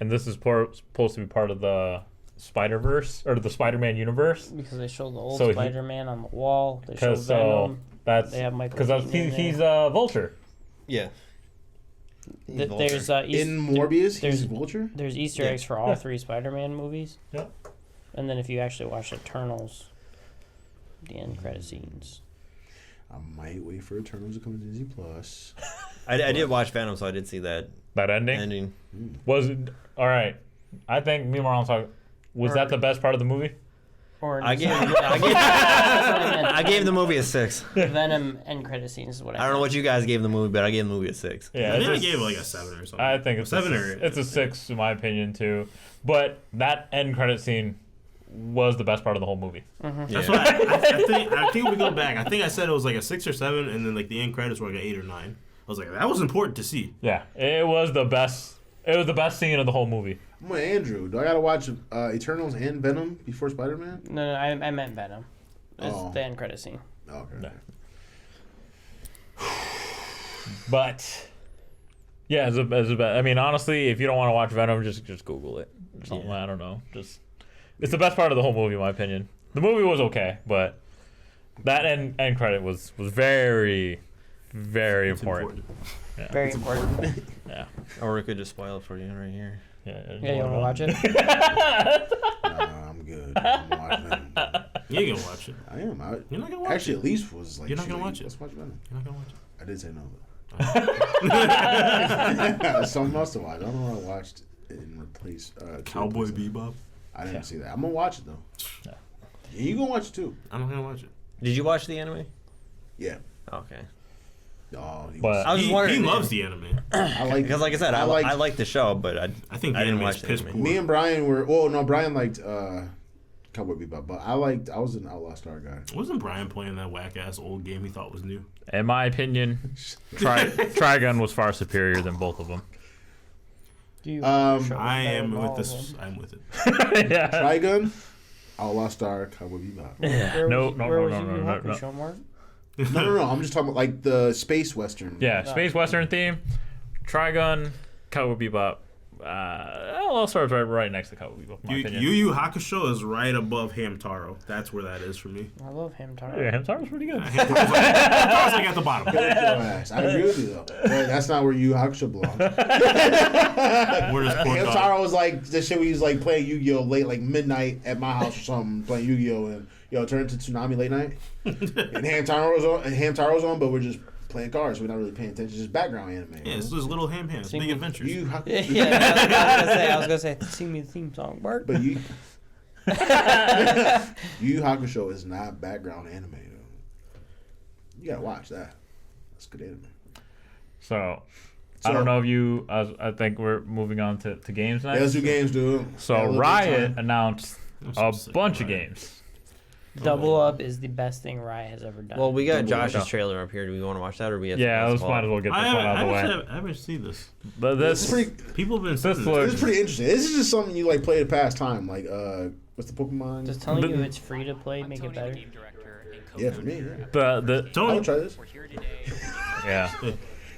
and this is supposed to be part of the Spider-Verse or the Spider-Man universe. Because they showed the old So Spider-Man on the wall. They showed So Venom. that's They have Michael because Keaton in he's there. Vulture. Yeah. There's In Morbius, there's he's Vulture. There's Easter eggs for all three Spider-Man movies. Yeah. And then if you actually watch Eternals, the end credit scenes. I might wait for Eternals to come to Disney Plus. I did watch Venom, so I did see that ending. Was it all right? I think me and Marlon talked. Was that the best part of the movie? Or I gave the movie a 6. Venom end credit scenes is what I don't know what you guys gave the movie, but I gave the movie a 6. Yeah, I think I it's gave it like a 7 or something. I think it's 7 it's a 6 in my opinion too. But that end credit scene was the best part of the whole movie. That's what I think we go back. I think I said it was like a 6 or 7, and then like the end credits were like an 8 or 9. I was like, that was important to see. Yeah, it was the best. It was the best scene of the whole movie. I'm with Andrew. Do I gotta watch Eternals and Venom before Spider-Man? No, I meant Venom. It's Oh. the end credit scene. Okay. No. But yeah, I mean, honestly, if you don't want to watch Venom, just Google it or something. I don't know. It's the best part of the whole movie, in my opinion. The movie was okay, but that end credit was very, very important. Yeah. Very important. Yeah. Or we could just spoil it for you right here. Yeah, you want to watch it? Nah, I'm good. I'm watching Venom. You ain't gonna watch it. I am. You're not gonna watch Actually, it. at least was like. You're not gonna watch it. Let's watch Venom. You're not gonna watch it. I did say no. Something else to watch. I don't know what I watched in replace. Cowboy Bebop. I didn't see that. I'm gonna watch it though. Yeah. Yeah, you gonna watch it too? I'm not gonna watch it. Did you watch the anime? Yeah. Okay. Oh, But I was He wondering. loves the anime. I like Because, like I said, I like the show, but I think the didn't anime watch is the piss anime. poor. Me and Brian were. Oh no, Brian liked Cowboy Bebop, but I was an Outlaw Star guy. Wasn't Brian playing that whack ass old game he thought was new? in my opinion, Trigun was far superior than both of them. I am with this. I'm with it. Yeah. Trigun, Outlaw Star, Cowboy Bebop. Yeah. No. No. I'm just talking about like the space western. Yeah, space western theme. Trigun, Cowboy Bebop. I'll start right next to Cowboy Bebop. In my opinion. Yu Yu Hakusho is right above Hamtaro. That's where that is for me. I love Hamtaro. Yeah, Hamtaro's pretty good. Hamtaro's like at the bottom. I agree with you though. But that's not where Yu Yu Hakusho belongs. Where does Hamtaro was like the shit we was like playing Yu-Gi-Oh late, like midnight at my house or something, playing Yu-Gi-Oh and turned into Tsunami late night. And Hamtaro was on, but we're just playing cards. We're not really paying attention. Just background anime. Yeah, it's just little ham hands, big adventures. I was gonna say, sing me the theme song, Bart. But Yu Yu Hakusho is not background anime. Though. You gotta watch that. That's good anime. So I don't know if you. I think we're moving on to games next. Yeah, let's do games, dude. So Riot announced a bunch of games. Double Up is the best thing Riot has ever done. Well, we got Double Up. Josh's trailer up here. Do we want to watch that, or we have? Yeah, to let's might as well get this one out of the way. I haven't seen this. But It's this, pretty. People have been saying this this. looks. It's pretty interesting. This is just something you like play to pass time. Like what's the Pokemon? Just telling you it's free to play, make it better. Yeah, for me. Yeah. The I'll Tony, try this. yeah.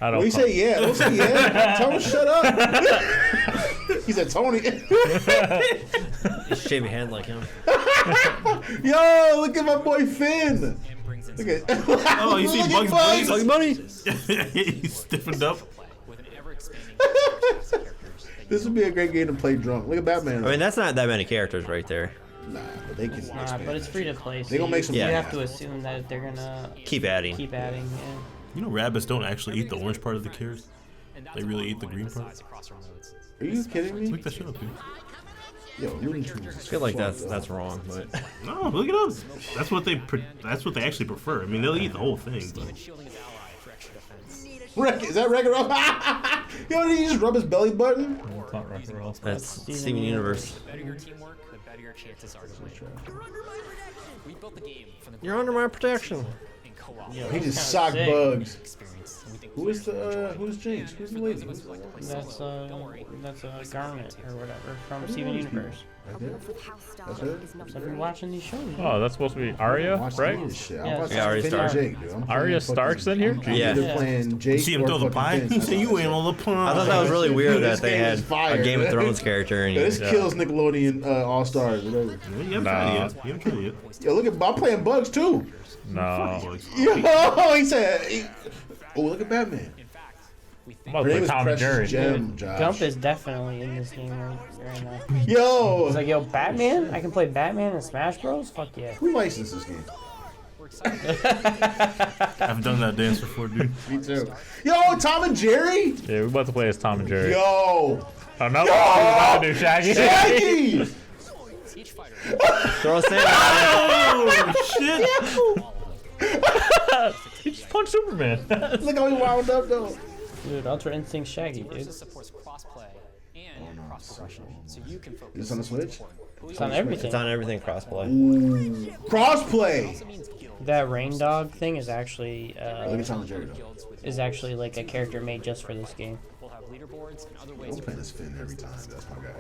I don't. When you say yeah, don't say yeah. Tell him shut up. He said Tony. Just shave your hand like him. Yo, look at my boy Finn. Look at. Oh, you see Look at Bugs Bunny? Bunny. He's stiffened up. This would be a great game to play drunk. Look at Batman. I mean, that's not that many characters right there. Nah, but they can. Nah, but it's free to play. So They gonna make some You money have out to of it. assume that they're gonna Keep adding. keep adding. Yeah. You know, rabbits don't actually eat the orange part of the carrots. They really eat the green part. Are you kidding me? Look that shit up, dude. Yo, Looney Tunes. I feel like that's wrong, but No, look it up. That's what they actually prefer. I mean, they'll eat the whole thing. But Is that regular? Yo, did he just rub his belly button? It's not Wreck-It Ralph. that's Steven Universe. You're under my protection. He just socked Bugs. Who's Jinx? Who's the lady? Who's the one? That's a garment or whatever from Steven Universe. Right there? That's her? So I've been watching these shows. Oh, that's supposed to be Arya, Watch right? this shit. Yeah, I'm watching yeah, Arya Finn Stark. and Jake, dude. I'm playing Arya fucking- Stark's in here? I'm Yeah. either playing Jake see him or throw the fucking pie. Finn. He That's said, all "You I ain't said. all the I pie." thought that was really weird This that they game had is fire, a Game of dude. Thrones character in Yo, this here. kills Nickelodeon All Stars. Whatever. You haven't Nah. tried it yet. You haven't killed it yet. Yo, look at I'm playing Bugs too. No. Yo, he said. Oh, look at Batman. I'm about Her to name play is Tom and Precious Jerry. Gem, Josh. Gump is definitely in this game right now. Yo, It's like, yo, Batman? I can play Batman in Smash Bros? Fuck yeah. who licensed this game? I've done that dance before, dude. Me too. Yo, Tom and Jerry. Yeah, we're about to play as Tom and Jerry. Yo, Oh no! We're about to do Shaggy. Shaggy. Throw a sand. Oh shit! He just punched Superman. Look how he wound up though. Dude, Ultra Instinct Shaggy, dude. supports crossplay and cross progression, so you can Is focus. this on the Switch? It's on everything. It's on everything crossplay. Ooh, crossplay. That Rain Dog thing is actually Look at Tom and Jerry though. is actually like a character made just for this game. We'll have leaderboards and other I'm ways playing this Finn every time. That's my guy.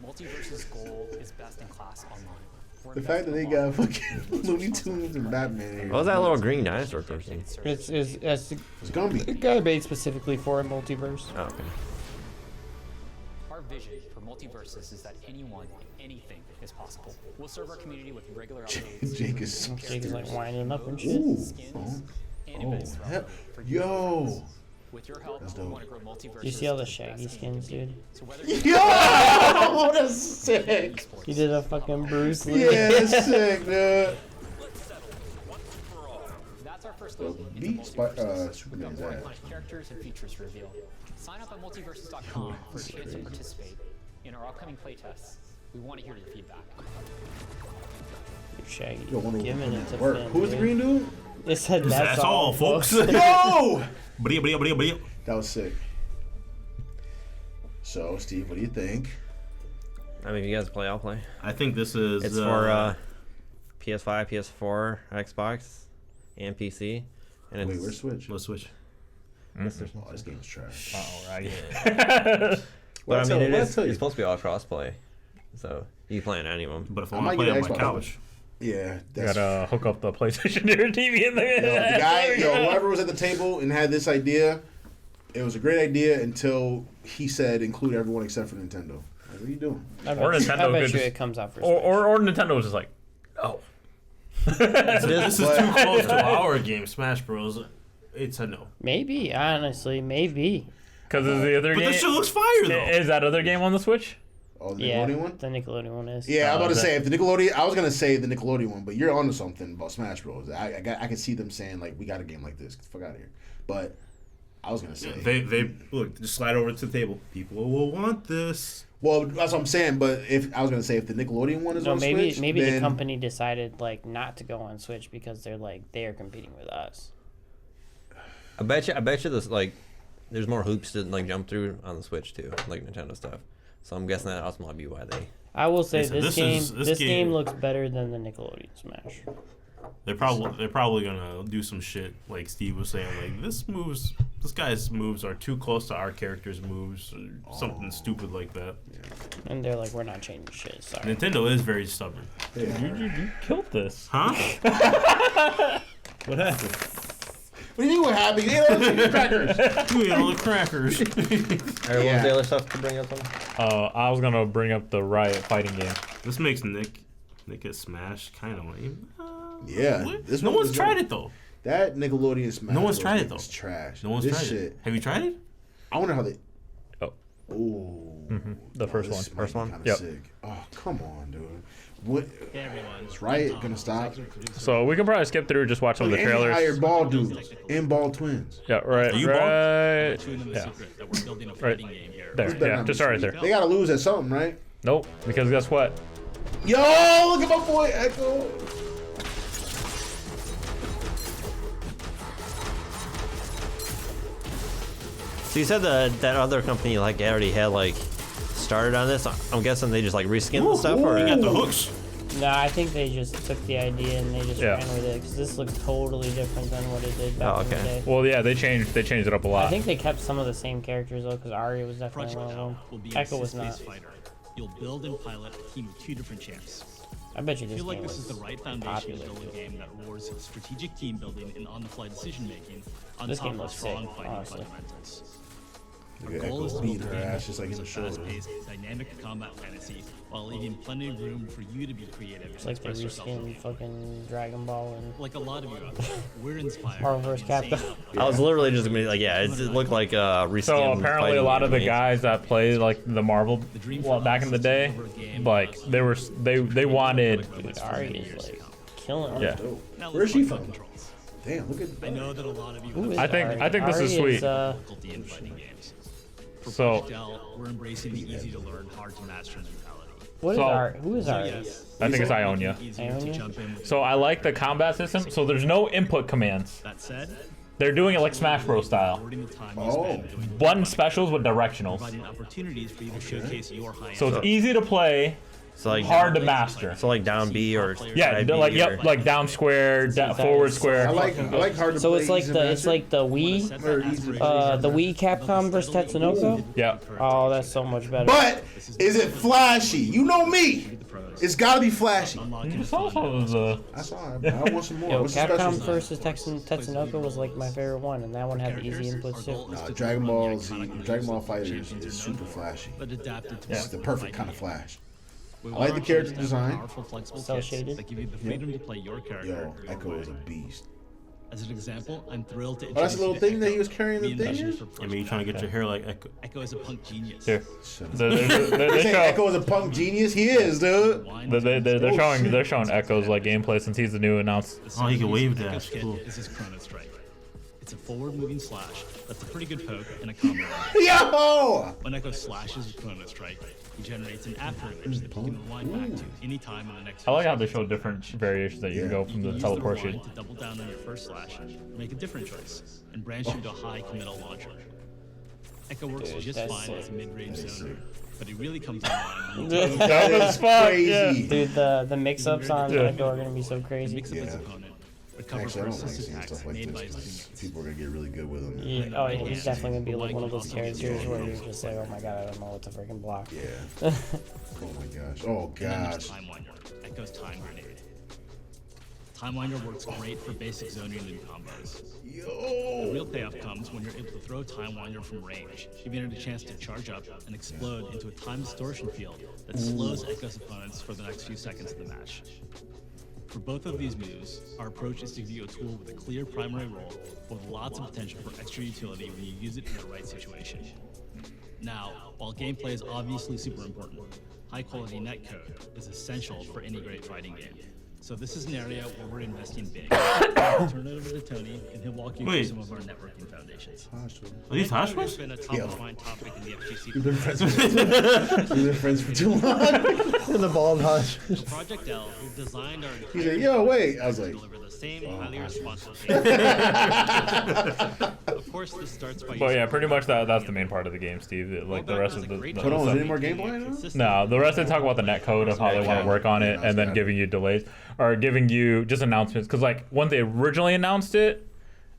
Multiverse's goal is best in class online. We're The fact that they got fucking Looney Tunes and Batman here. What was that little green dinosaur person? It's It's gonna be. it got made specifically for a multiverse. Oh, okay. Our vision for multiverses is that anyone, anything is possible. We'll serve our community with regular updates. Jake is so Jake is like winding up and shit. Ooh. skins, and Oh, events throughout hell. the world. Yo. With your help, That's we dope. want to grow multiverses. You see all the to Shaggy best skins, dude? So whether Yo, that's sick. He did a fucking Bruce Lee. Yeah, that's sick, dude. that's our first Well, look into beat multiverses. Superman's We've got more ass. iconic characters and features revealed. Sign up at multiverses.com for a chance to participate in our upcoming playtests. We want to hear your feedback. Shaggy. Yo, wonder Giving what it to work. Finn. Who was the dude. green dude? They said That's all, folks. Yo! Bria, bria, bria, bria. That was sick. So, Steve, what do you think? I mean, if you guys play, I'll play. I think this is. It's for PS5, PS4, Xbox, and PC. And Wait, it's where's Switch? Let's switch. Oh, this game's trash. Oh, right. But I mean, What I it's tell you? supposed to be all crossplay, so you can play on any of them. But if I I want to might play get on my Xbox. couch, Yeah, You that's. gotta hook up the PlayStation to your TV in there. The guy, whoever was at the table and had this idea, it was a great idea until he said include everyone except for Nintendo. Like, what are you doing? I Or bet, Nintendo I bet could you just- it comes out for Or Nintendo was just like, oh. this is too close to our game, Smash Bros. It's a no. Maybe, honestly, maybe. Because is the other But game. this shit looks fire though. Is that other game on the Switch? Oh, the Yeah, Nickelodeon one? the Nickelodeon one is. Yeah, I'm about to that- say if the Nickelodeon. I was gonna say the Nickelodeon one, but you're onto something about Smash Bros. I can see them saying like we got a game like this. Get the fuck out of here. But I was gonna say. They look, just slide over to the table. People will want this. Well, that's what I'm saying. But if I was gonna say if the Nickelodeon one is No, on maybe Switch, maybe the then company decided like not to go on Switch because they're like they are competing with us. I bet you this like there's more hoops to like jump through on the Switch too, like Nintendo stuff. So I'm guessing that also might be why they. I will say Listen, this game looks better than the Nickelodeon Smash. They're probably gonna do some shit like Steve was saying, like this guy's moves are too close to our character's moves, or something stupid like that. And they're like, we're not changing shit. Sorry. Nintendo is very stubborn. You killed this. Huh? What happened? What do you mean what happened? You ate all the crackers. You ate all the crackers. Alright, what's the other stuff to bring up? I was gonna bring up the Riot fighting game. This makes Nick get smashed kind of lame. Yeah. This no one's tried it though. That Nickelodeon Smash. No one's tried it though. It's trash. No one's this tried shit. it. Have you tried it? I wonder how they. Oh. Ooh. The first this one. might be kinda Yep. Sick. Oh, come on, dude. What? Is Riot gonna stop? So we can probably skip through, just watch some of the trailers. Hired ball dudes and ball twins. Yeah, right. Are you right. Yeah. Right. There. Yeah, just right there. They gotta lose at something, right? Nope. Because guess what? Yo, look at my boy Echo. So you said that other company like already had like started on this. I'm guessing they just like reskinned the stuff, or You got the hooks. Nah, I think they just took the idea and they just Yeah. ran with it because this looks totally different than what it did back in the day. Well, yeah, they changed it up a lot. I think they kept some of the same characters though, because Arya was definitely one of them. Will be Echo an was not. assist-based fighter. You'll build and pilot a team of 2 different champs. I bet you I this feel like game this is the was right foundation popular, to build a too. game that rewards strategic team building and on-the-fly decision making on This top game of looks strong sick, fighting honestly. fundamentals. Look Our at goal is Echo to build beating a her game ass just like in the shoulder. fast-paced, dynamic combat fantasy while leaving plenty of room for you to be creative It's and like they express yourself. reskinned fucking Dragon Ball and Like a lot of you out there, we're inspired. Marvel vs. by the Capcom. insane I was literally just gonna be like, yeah, it looked like reskinned. So apparently, a fighting lot of the game. guys that played like the Marvel, well, back in the day, like they wanted. Dude, Arya is like killing it. Yeah. Now Where's let's she talk from? controls. Damn, look at I know that a lot of you Who is I think this is Arya sweet. difficulty in fighting games. For So- Push Dell, we're embracing the easy to learn, hard to master mentality. What is So- Arya? Who is Arya? Yes, I think it's Ionia. easier to jump in with So I like the combat system. So there's no input commands. that said, They're doing it like Smash Bros. Style. rewarding the time you Oh. spend doing One specials with directionals. providing opportunities for you to showcase your high So it's easy to play, So like hard to master. So like down B or Yeah, side B like or- yep, like down square, forward I square. like hard to So play. it's like easy the master. Wii, Or easy- the Wii Capcom versus Tatsunoko. Yeah. Oh, that's so much better. But is it flashy? You know me. It's gotta be flashy. This also was a. I saw it. I want some more. Yo, What's the Capcom special? versus Tatsunoko was like my favorite one, and that one had the easy inputs too. Dragon Ball Z, Dragon Ball Fighters is super flashy. but adapted to It's the perfect kind of flash. We I want like our the character players to have design. powerful, flexible Cell kits shaded. that give you the freedom to play your character. Yo, your Echo way. is a beast. As an example, I'm thrilled to Oh, that's a little introduce thing that he was carrying the the thing invention in? for I Push mean, you trying to get your hair like Echo. Echo is a punk genius. Here. Shut up. They Say show. Echo is a punk genius. He is, dude. They're showing Echo's like gameplay since he's the new announced. Oh, he can wave Echo dash. kit Cool. is his Chrono Strike. It's a forward-moving slash that's a pretty good poke and a combo. Yo! When Echo slashes with Chrono Strike, he generates an after image that you can rewind back to any time in the next. I like how they show different variations that you can go You from can the use teleportation. rewind to double down on your first slash, make a different choice, and branch into a high committal launcher. Echo works Dude, just that's fine as a sick. mid-range zoner, but he really comes online. That was fun. Yeah. Dude, the mix-ups on Yeah. Echo are gonna be so crazy. Mix up his opponent, recover Actually, I for don't like assist seeing attacks stuff like made by this. his 'Cause teammates. people are gonna get really good with him. Yeah, oh, he's definitely gonna be like one of those characters where you're just like, oh my god, I don't know what to freaking block. Yeah. Oh my gosh. Oh And then there's gosh. Time Winder, Echo's Time Grenade. Time Winder works great for basic zoning and combos. The Yo! real payoff comes when you're able to throw Time Winder from range, giving it a chance to charge up and explode into a time distortion field that slows Echo's opponents for the next few seconds of the match. For both of these moves, our approach is to give you a tool with a clear primary role, with lots of potential for extra utility when you use it in the right situation. Now, while gameplay is obviously super important, high-quality netcode is essential for any great fighting game. So this is an area where we're investing big. I'll turn it over to Tony, and he'll walk you through Wait. some of our networking foundations. Are these Netcode has Hashwas? been a top-of-mind topic in the FGC. We've been friends for too long. in the bald hush. Project L, who designed our He's like, yo, wait. I was like, deliver the same highly responsive Of course, course, this starts by. But yeah, pretty much that's the main part of the game, Steve. Like the rest of the. Hold on, is there any more gameplay? No, the rest they talk about the net code of how they want to work on it, and then giving you delays or giving you just announcements. Because like when they originally announced it,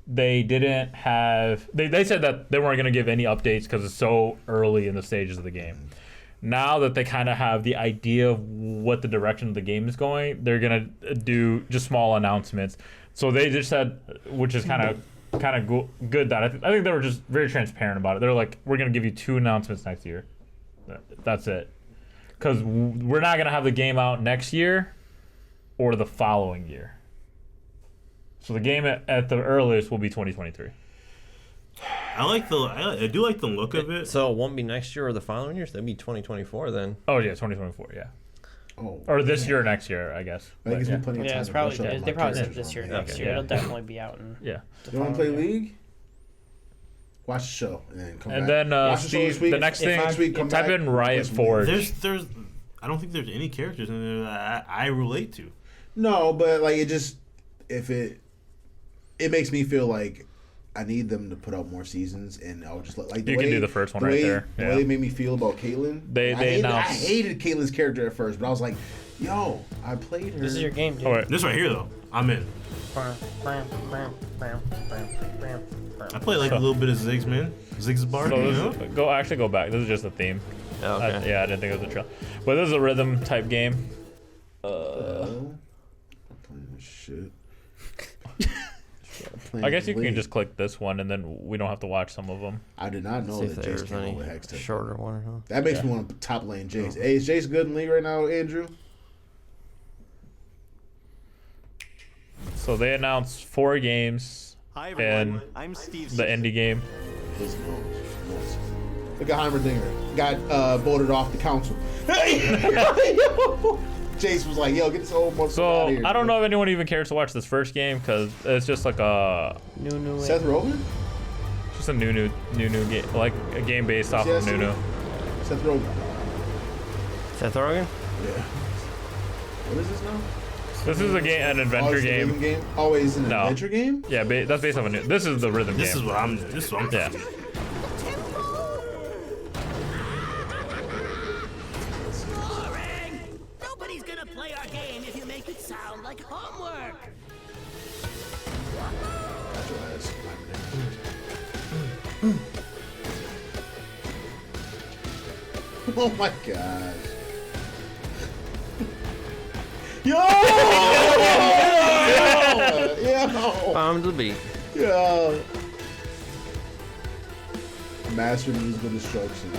they didn't have. They said that they weren't going to give any updates because it's so early in the stages of the game. Now that they kind of have the idea of what the direction of the game is going, they're gonna do just small announcements. So they just said, which is kind of good that I think they were just very transparent about it. They're like, we're gonna give you 2 announcements next year. That's it, because we're not gonna have the game out next year or the following year. So the game at the earliest will be 2023. I do like the look of it. So it won't be next year or the following year. So it'll be 2024 then. Oh yeah, 2024. Yeah. Oh. Or this year or next year, I guess. That gives me plenty of time. Yeah, it's to probably brush up on they my probably said characters this year, on next that. year. It'll definitely be out in. Yeah. You want to play League? Watch the show and then come back. And then Watch the show this Steve, week. the next thing, Next week, come type back. in Riot Play some Forge. League. There's I don't think there's any characters in there that I relate to. No, but like it makes me feel like I need them to put out more seasons, and I'll just like the You way, can do the first one the right way, there. The Yeah. way they made me feel about Caitlyn. They I announced. hated Caitlyn's character at first, but I was like, yo, I played her. This is your game, dude. Oh, wait. This right here though, I'm in. I play like a little bit of Ziggs, man. Ziggs bar. So You this know? is, go back. This is just a theme. Oh, okay. I didn't think it was a trail. But this is a rhythm type game. I'm playing this shit. I guess you can just click this one, and then we don't have to watch some of them. I did not know See if that Jace there's came any out with Hex Tech. shorter one or something. That makes me want to top lane Jace. Hey, is Jace good in League right now, Andrew? So they announced 4 games and I'm Steve. the indie game. Look at Heimerdinger. Got voted off the council. Jace was like, yo, get this old motherfucker So out of here. I don't know if anyone even cares to watch this first game because it's just like a New. Seth Rogen? just a new game, like a game based off of Nunu. Seth Rogen. Seth Rogen? Yeah. What is this now? This is an adventure it's the game. rhythm game. Oh, wait, it's an No. adventure game? Yeah, that's based off a new. This is the rhythm This game. is what I'm. Yeah. Nobody's gonna play our game if you make it sound like homework. Oh my gosh. Yo! Yo! Bomb the beat. Yo! Master musical destruction.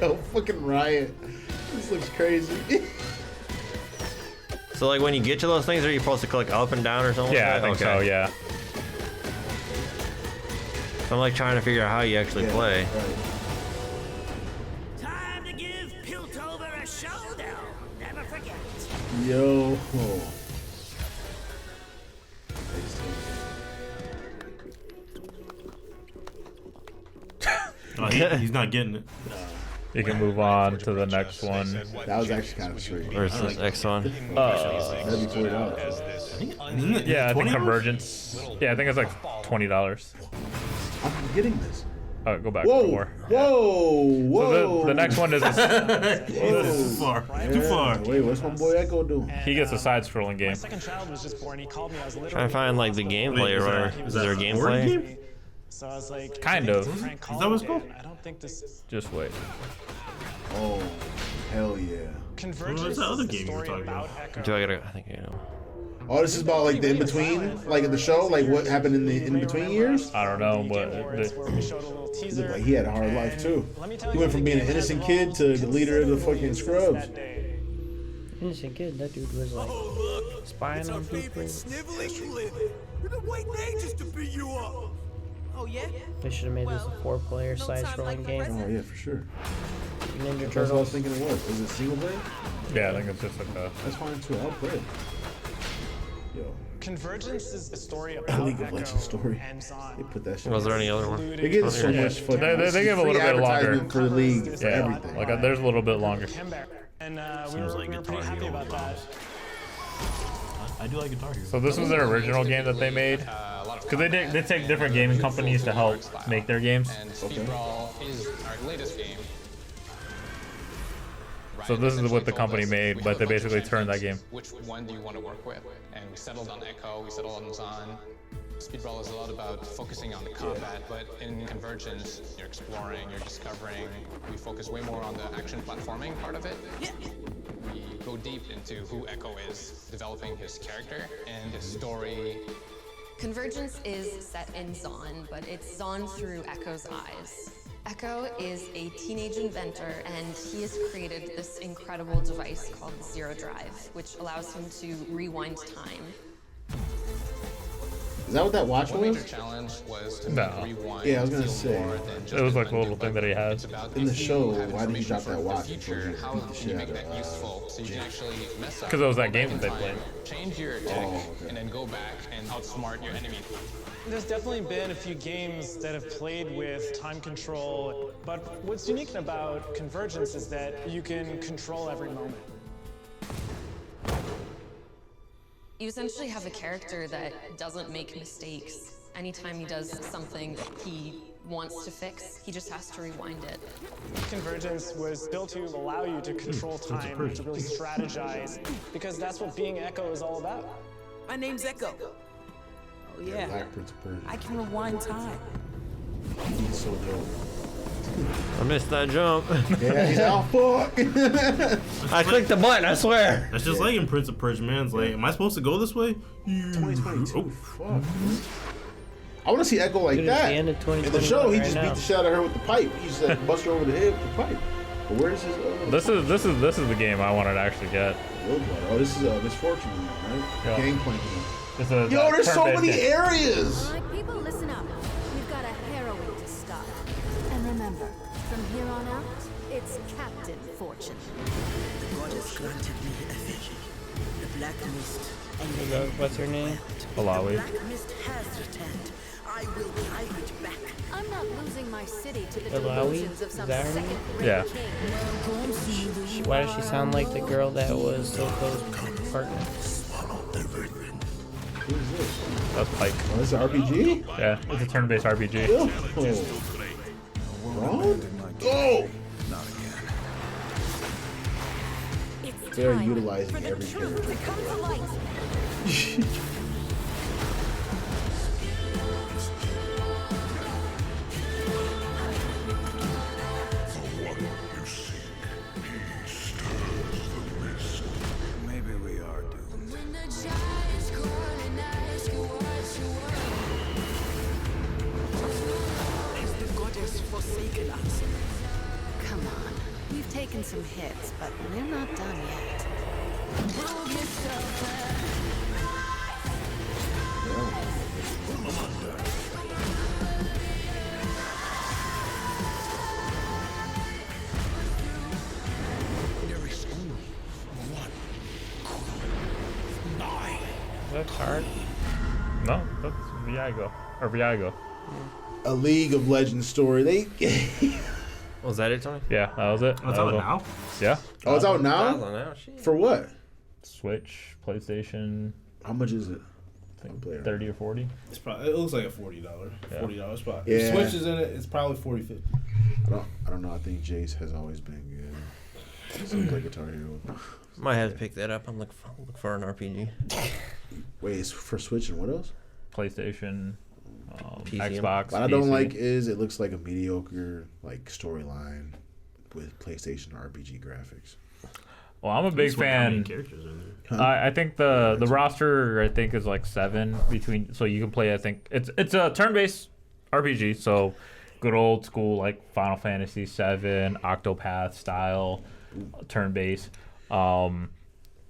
Oh, fucking Riot. This looks crazy. So like when you get to those things, are you supposed to click up and down or something? Yeah, I like think that? so. Yeah. So I'm like trying to figure out how you actually play. Right. Time to give Piltover a showdown. Never forget. Yo. Oh, he's not getting it. You can move on to the next one. That was actually kind of sweet. Where's this next one? That'd be $40. Yeah, I think Convergence. Yeah, I think it's like $20. I'm getting this. Oh, go back Whoa! for more. Whoa! Whoa! So the next one is Too far. Too far. Wait, what's my boy Echo doing? he gets a side-scrolling game. Second child was just born. He called me. I was literally. Trying to find like the gameplay or whatever. Is there a gameplay? So I was like. Kind of. Is that what's called? I don't think this. Just wait. Oh, hell yeah! Convergence What's that other is the game you were story talking about about? Echo. Do I gotta? I think I know. Oh, this is about like the in between, like in the show, like what happened in the in between years. I don't know, but Where we showed a little Looked teaser. like he had a hard life too. Let me tell He you went from the being an game innocent has kid evolved to the leader of the fucking since Scrubs. that day. Innocent kid. That dude was like spying on people. Sniveling living. We've been waiting ages to beat you up. Oh yeah? They should have made this a 4-player side-scrolling game. Oh yeah, for sure. Ninja That's what I was Turtles. thinking it was. Is it single player? Yeah, I think it's just like a. That's fine too. I'll play it. Yo, Convergence is the story about League of Echo Legends story. and Zon. They put that shit. Was there any other one? They give us so Yeah. much fucking. They give a free little bit longer. advertisement for the league for Yeah, everything. like there's a little bit longer. And we Seems were like pretty Guitar happy Hero about that. I do like Guitar Hero. So this was their original game that they made? Because they take different gaming companies to help make their games. And Speed Brawl is our latest game. So this is what the company made, but they basically turned that game. Which one do you want to work with? And we settled on Echo, we settled on Zon. Speed Brawl is a lot about focusing on the combat, but in Convergence, you're exploring, you're discovering. We focus way more on the action platforming part of it. We go deep into who Echo is, developing his character and his story. Convergence is set in Zon, but it's Zon through Echo's eyes. Echo is a teenage inventor, and he has created this incredible device called Zero Drive, which allows him to rewind time. Is that what that watch One was? major challenge was to No. make rewind Yeah, I was gonna feel say. more than just It was like a inventive, little thing but that he has. it's about In the if you show, have why did he information drop that for watch the before future, you how beat the can you shit make out that of, useful so you can actually mess up? Because it was that go game back that in they time, played. Change your tech, and then go back and outsmart your enemy. There's definitely been a few games that have played with time control, but what's unique about Convergence is that you can control every moment. You essentially have a character that doesn't make mistakes. Anytime he does something that he wants to fix, he just has to rewind it. Convergence was built to allow you to control time, to really strategize, because that's what being Echo is all about. My name's Echo. Oh yeah, Black Prince of Persia. I can rewind time. He's so dope. I missed that jump. Yeah, he's out. Fuck. I clicked the button, I swear. That's just like in Prince of Persia, man. It's like, am I supposed to go this way? 2022. Fuck. I want to see Echo like Dude, it's that. the end of In the show, he 2021 just right beat now. the shit out of her with the pipe. He just like bust her over the head with the pipe. But where's his? This is the game I wanted to actually get. Oh, this is Misfortune, right? Yeah. Gangplank. This is, Yo, there's so turn-based many game. areas. All right, people, listen up. We've got a heroine to stop. And remember, from here on out, it's Captain Fortune. The goddess granted me a vision. The black mist and What's her name? Malawi. black mist has returned. I will drive it back. I'm not losing my city to the Malawi? delusions of some Is that her name? second-rate Yeah. king. Why does she sound like the girl that was Soko's partner? That's Pike. Oh, this is an RPG? Yeah, it's a turn-based RPG. Wrong? Go! They're utilizing every character. Maybe we are doomed. Has the goddess forsaken us? Come on. We've taken some hits, but we're not done yet. There is only one Is that card? No, that's Viago. Or Viago. A League of Legends story. Was that it, Tony? Yeah, that was it. Oh, it's That was out all. now? Yeah. Oh, it's out now? It's out now, shit. For what? Switch, PlayStation. How much is it? I think 30 or 40. It's probably, it looks like a $40. Yeah. $40 spot. If Yeah. Switch is in it, it's probably 40, 50. I don't know. I think Jace has always been good. Seems like Guitar Hero. Might have to pick that up. I'm looking for an RPG. Wait, it's for Switch and what else? PlayStation, PC. Xbox. What I don't PC. like is it looks like a mediocre like storyline with PlayStation RPG graphics. Well, I'm a big That's what- how many fan. characters in there? Huh? I think the roster I think is like 7 between, so you can play. I think it's a turn-based RPG, so good old school like Final Fantasy 7 Octopath style turn-based.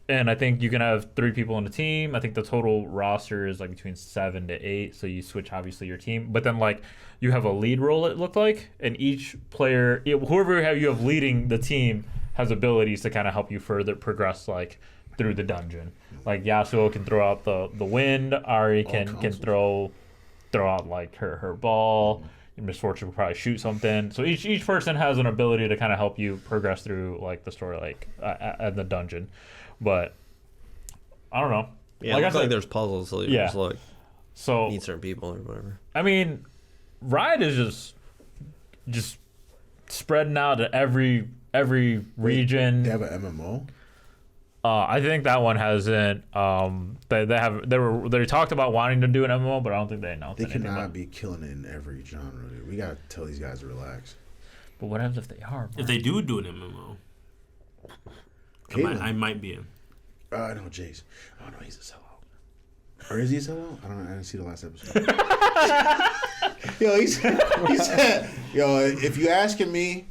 And I think you can have 3 people in a team. I think the total roster is like between 7 to 8. So you switch obviously your team, but then like you have a lead role. It looked like, and each player, whoever you have leading the team, has abilities to kind of help you further progress like through the dungeon. Like Yasuo can throw out the wind. Ari can throw out like her ball. Misfortune will probably shoot something. So each person has an ability to kind of help you progress through like the story, like at the dungeon. But I don't know. Yeah, like it I looks like said, there's puzzles, so you yeah. just like so meet certain people or whatever. I mean, Riot is just spreading out to every region. They have an MMO. I think that one hasn't. They talked about wanting to do an MMO, but I don't think they announced. They anything cannot about it. be killing it in every genre, dude. We gotta tell these guys to relax. But what happens if they are? If they do an MMO, I might be in. I know Jace. Oh no, he's a sellout. Or is he a sellout? I don't know. I didn't see the last episode. Yo, he said, yo, if you asking me,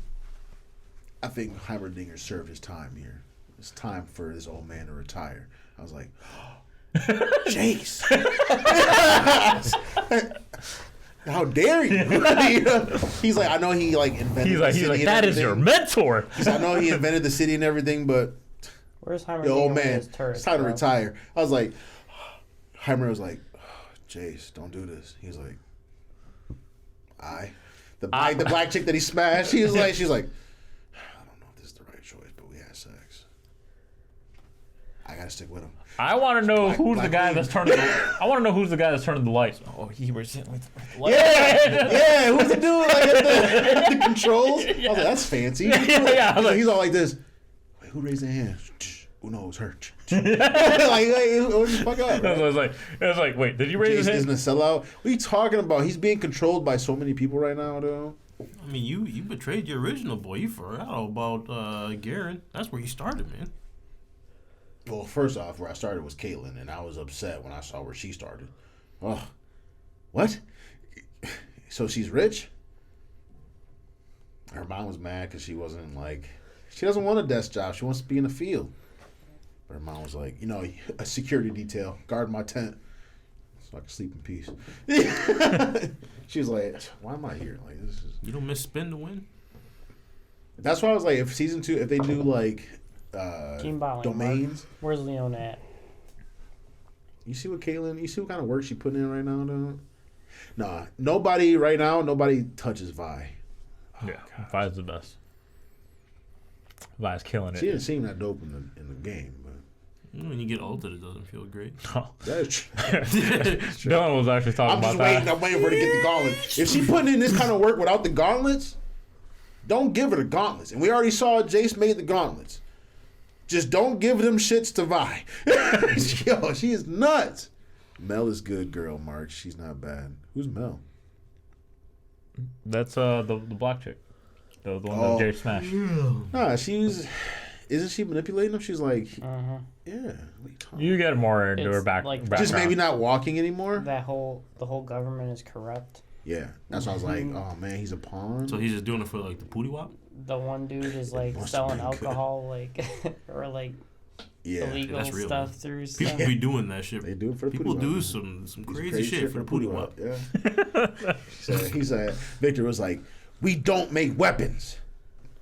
I think Heimerdinger served his time here. It's time for this old man to retire. I was like, Jace. How dare you? He's like, I know he like invented the city. He's like, that is your mentor. He's like, I know he invented the city and everything, but where's Heimerdinger? the old man, turret, it's time to bro? retire. I was like, Heimer was like, Jace, don't do this. He's like, the black chick that he smashed. She's like, I don't know if this is the right choice, but we had sex. I gotta stick with him. I want to know who's the guy that's turning. I want to know who's the guy that's turning the lights. Oh, he was with the lights. Yeah, who's the dude like at the controls? I was like, that's fancy. He's all like this. Wait, who raised their hand? Who knows her? Fuck up. Right? It was like, wait, did you raise his hand? Isn't a sellout? What are you talking about? He's being controlled by so many people right now, though. I mean, you betrayed your original boy. You forgot about Garen. That's where you started, man. Well, first off, where I started was Caitlyn, and I was upset when I saw where she started. Oh, what? So she's rich? Her mom was mad because she wasn't like, she doesn't want a desk job. She wants to be in the field. But her mom was like, a security detail, guard my tent so I can sleep in peace. She was like, why am I here? Like, this is. You don't miss spin to win. That's why I was like, if season 2, if they do like domains. Where's Leon at? You see what Caitlyn, you see what kind of work she putting in right now, though? Nah, nobody touches Vi. Yeah, Vi's the best. Vi's killing it. She didn't seem that dope in the game, but when you get ulted, it doesn't feel great. Oh. That's true. Dylan was actually talking about that. I'm waiting for her to get the gauntlet. If she putting in this kind of work without the gauntlets, don't give her the gauntlets. And we already saw Jace made the gauntlets. Just don't give them shits to Vi. Yo, she is nuts. Mel is good girl, Mark. She's not bad. Who's Mel? That's the black chick. The one that Jay smashed. Nah, isn't she manipulating them? She's like, yeah. You get more into her background. Just maybe not walking anymore? The whole government is corrupt. Yeah. That's why I was like, oh man, he's a pawn. So he's just doing it for like the pooty wop? The one dude is like selling alcohol, like or like illegal stuff through stuff. People be doing that shit. They do it for the people pooty do wop. some crazy shit for the pooty wop. Yeah. He said, Victor was like, we don't make weapons.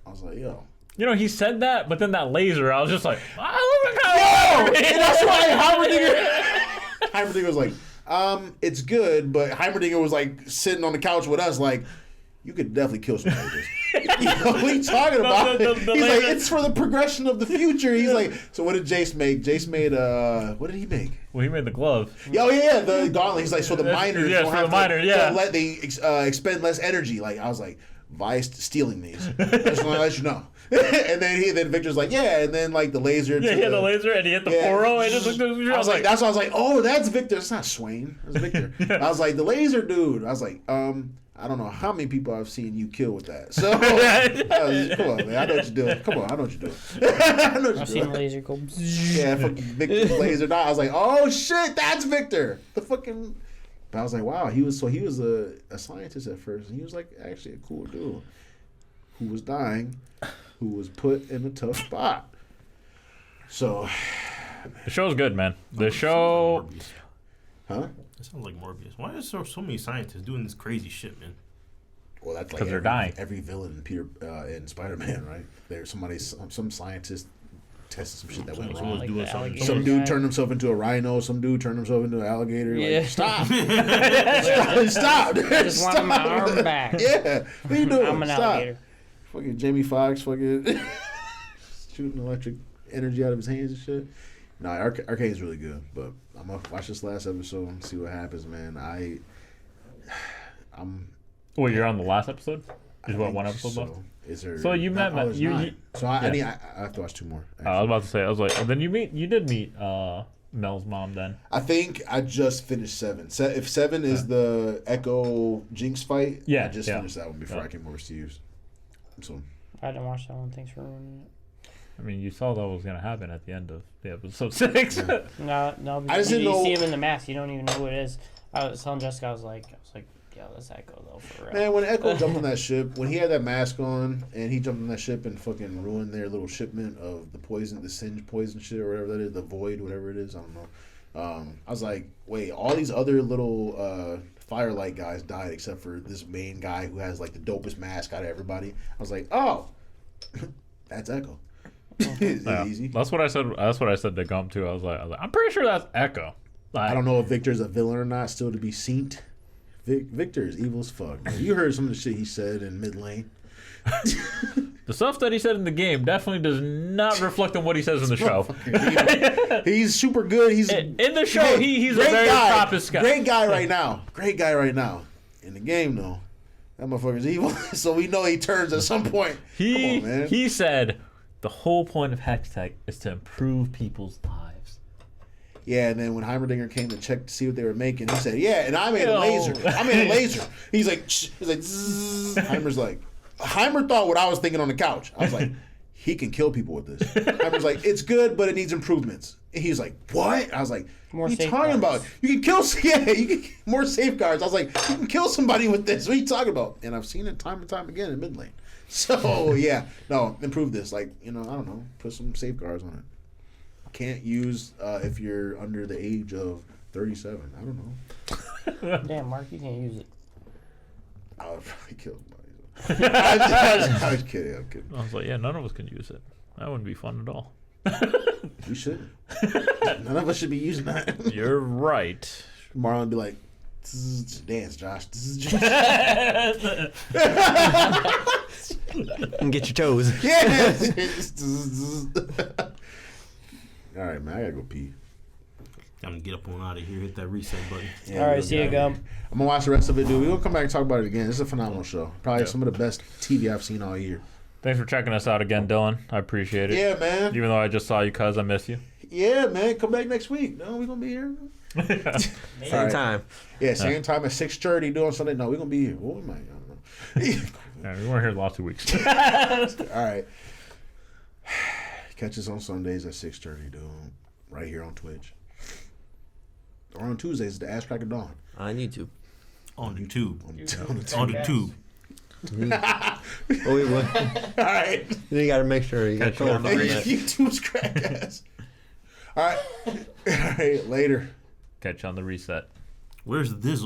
I was like, yo. He said that, but then that laser, I was just like, and that's why Heimerdinger was like, it's good, but Heimerdinger was like sitting on the couch with us like, you could definitely kill somebody with this. What are you talking about? He's like, it's for the progression of the future. He's like, so what did Jace make? Jace made, what did he make? Well, he made the glove. Oh, yeah, the gauntlet. He's like, so the miners don't have to they expend less energy. Like, I was like, Vi's stealing these. I just want to let you know. And then Victor's like, yeah, and then like the laser. Yeah, he hit the laser and he hit the 4-0 and just I was like, that's why I was like, oh, that's Victor. It's not Swain. It's Victor. I was like, the laser dude. I was like, I don't know how many people I've seen you kill with that. So, come on, man. I know what you're doing. Come on, I know what you're doing. I've seen laser go. Yeah, fucking Victor's laser. I was like, oh shit, that's Victor. The fucking. But I was like, wow, he was a scientist at first, and he was like actually a cool dude who was dying, who was put in a tough spot. So, the show's good, man. The show. Huh? That sounds like Morbius. Why is there so many scientists doing this crazy shit, man? Well, that's like they're dying. Every villain in Spider-Man, right? There's some scientist tested some shit that went wrong. Like some dude turned himself into a rhino. Some dude turned himself into an alligator. Yeah. Like, stop! Stop! I just want my arm back. Yeah, what are you doing? I'm an alligator. Fucking Jamie Foxx, fucking shooting electric energy out of his hands and shit. No, Arcane's really good, but I'm gonna watch this last episode and see what happens, man. Well, you're on the last episode. Is what one episode left? Is there? So you met you. So I have to watch 2 more. I was about to say. I was like, then you did meet Mel's mom. Then I think I just finished 7. If 7 is the Echo Jinx fight, I just finished that one before I came overseas. So I didn't watch that one. Thanks for ruining it. I mean, you saw that was gonna happen at the end of the episode 6. No, I just didn't you know. see him in the mask. You don't even know who it is. I was telling Jessica, I was like, yo, that's Echo though, for real. Man, when Echo jumped on that ship, when he had that mask on and he jumped on that ship and fucking ruined their little shipment of the poison, the singe poison shit or whatever that is, the void, whatever it is, I don't know. I was like, wait, all these other little Firelight guys died except for this main guy who has like the dopest mask out of everybody. I was like, oh, that's Echo. It's easy. That's what I said. That's what I said to Gump too. I was like, I'm pretty sure that's Echo. I don't know if Victor's a villain or not. Still to be seen. Victor is evil as fuck. Man. You heard some of the shit he said in mid lane. The stuff that he said in the game definitely does not reflect on what he says in the show. He's super good. He's in the show. He's a very propest guy. Great guy right now. Great guy right now. In the game though, that motherfucker's evil. So we know he turns at some point. Come on, man. He said the whole point of Hextech is to improve people's lives. Yeah, and then when Heimerdinger came to check to see what they were making, he said, "Yeah, and I made a laser. I made a laser." He's like, Zzz. Heimer's like, Heimer thought what I was thinking on the couch. I was like, he can kill people with this. Heimer's like, it's good, but it needs improvements. And he's like, what? I was like, what are you talking about? You can kill, more safeguards. I was like, you can kill somebody with this. What are you talking about? And I've seen it time and time again in mid lane. So yeah, no, improve this. Like, I don't know, put some safeguards on it. Can't use if you're under the age of 37. I don't know. Damn, Mark, you can't use it. I would probably kill somebody. I was kidding. I'm kidding. I was like, yeah, none of us can use it. That wouldn't be fun at all. We shouldn't. None of us should be using that. You're right. Marlon would be like, dance, Josh. And get your toes. Yeah. All right, man. I gotta go pee. I'm gonna get up on out of here. Hit that reset button. Yeah, all right, see you, Gump. I'm gonna watch the rest of it, dude. We're gonna come back and talk about it again. This is a phenomenal show. Probably some of the best TV I've seen all year. Thanks for checking us out again, Dylan. I appreciate it. Yeah, man. Even though I just saw you, cuz I miss you. Yeah, man. Come back next week. No, we're gonna be here. Same time. Yeah, same time at 6:30 doing something. No, we're gonna be here. What we might, I don't know. Yeah, we weren't here the last 2 weeks. All right. Catch us on Sundays at 6:30, dude. Right here on Twitch. Or on Tuesdays at the Ass Crack of Dawn. On YouTube. On the tube. On the tube. Oh, wait, what? All right. You gotta make sure you got to on that. YouTube's crack ass. All right. All right. Later. Catch you on the reset. Where's this?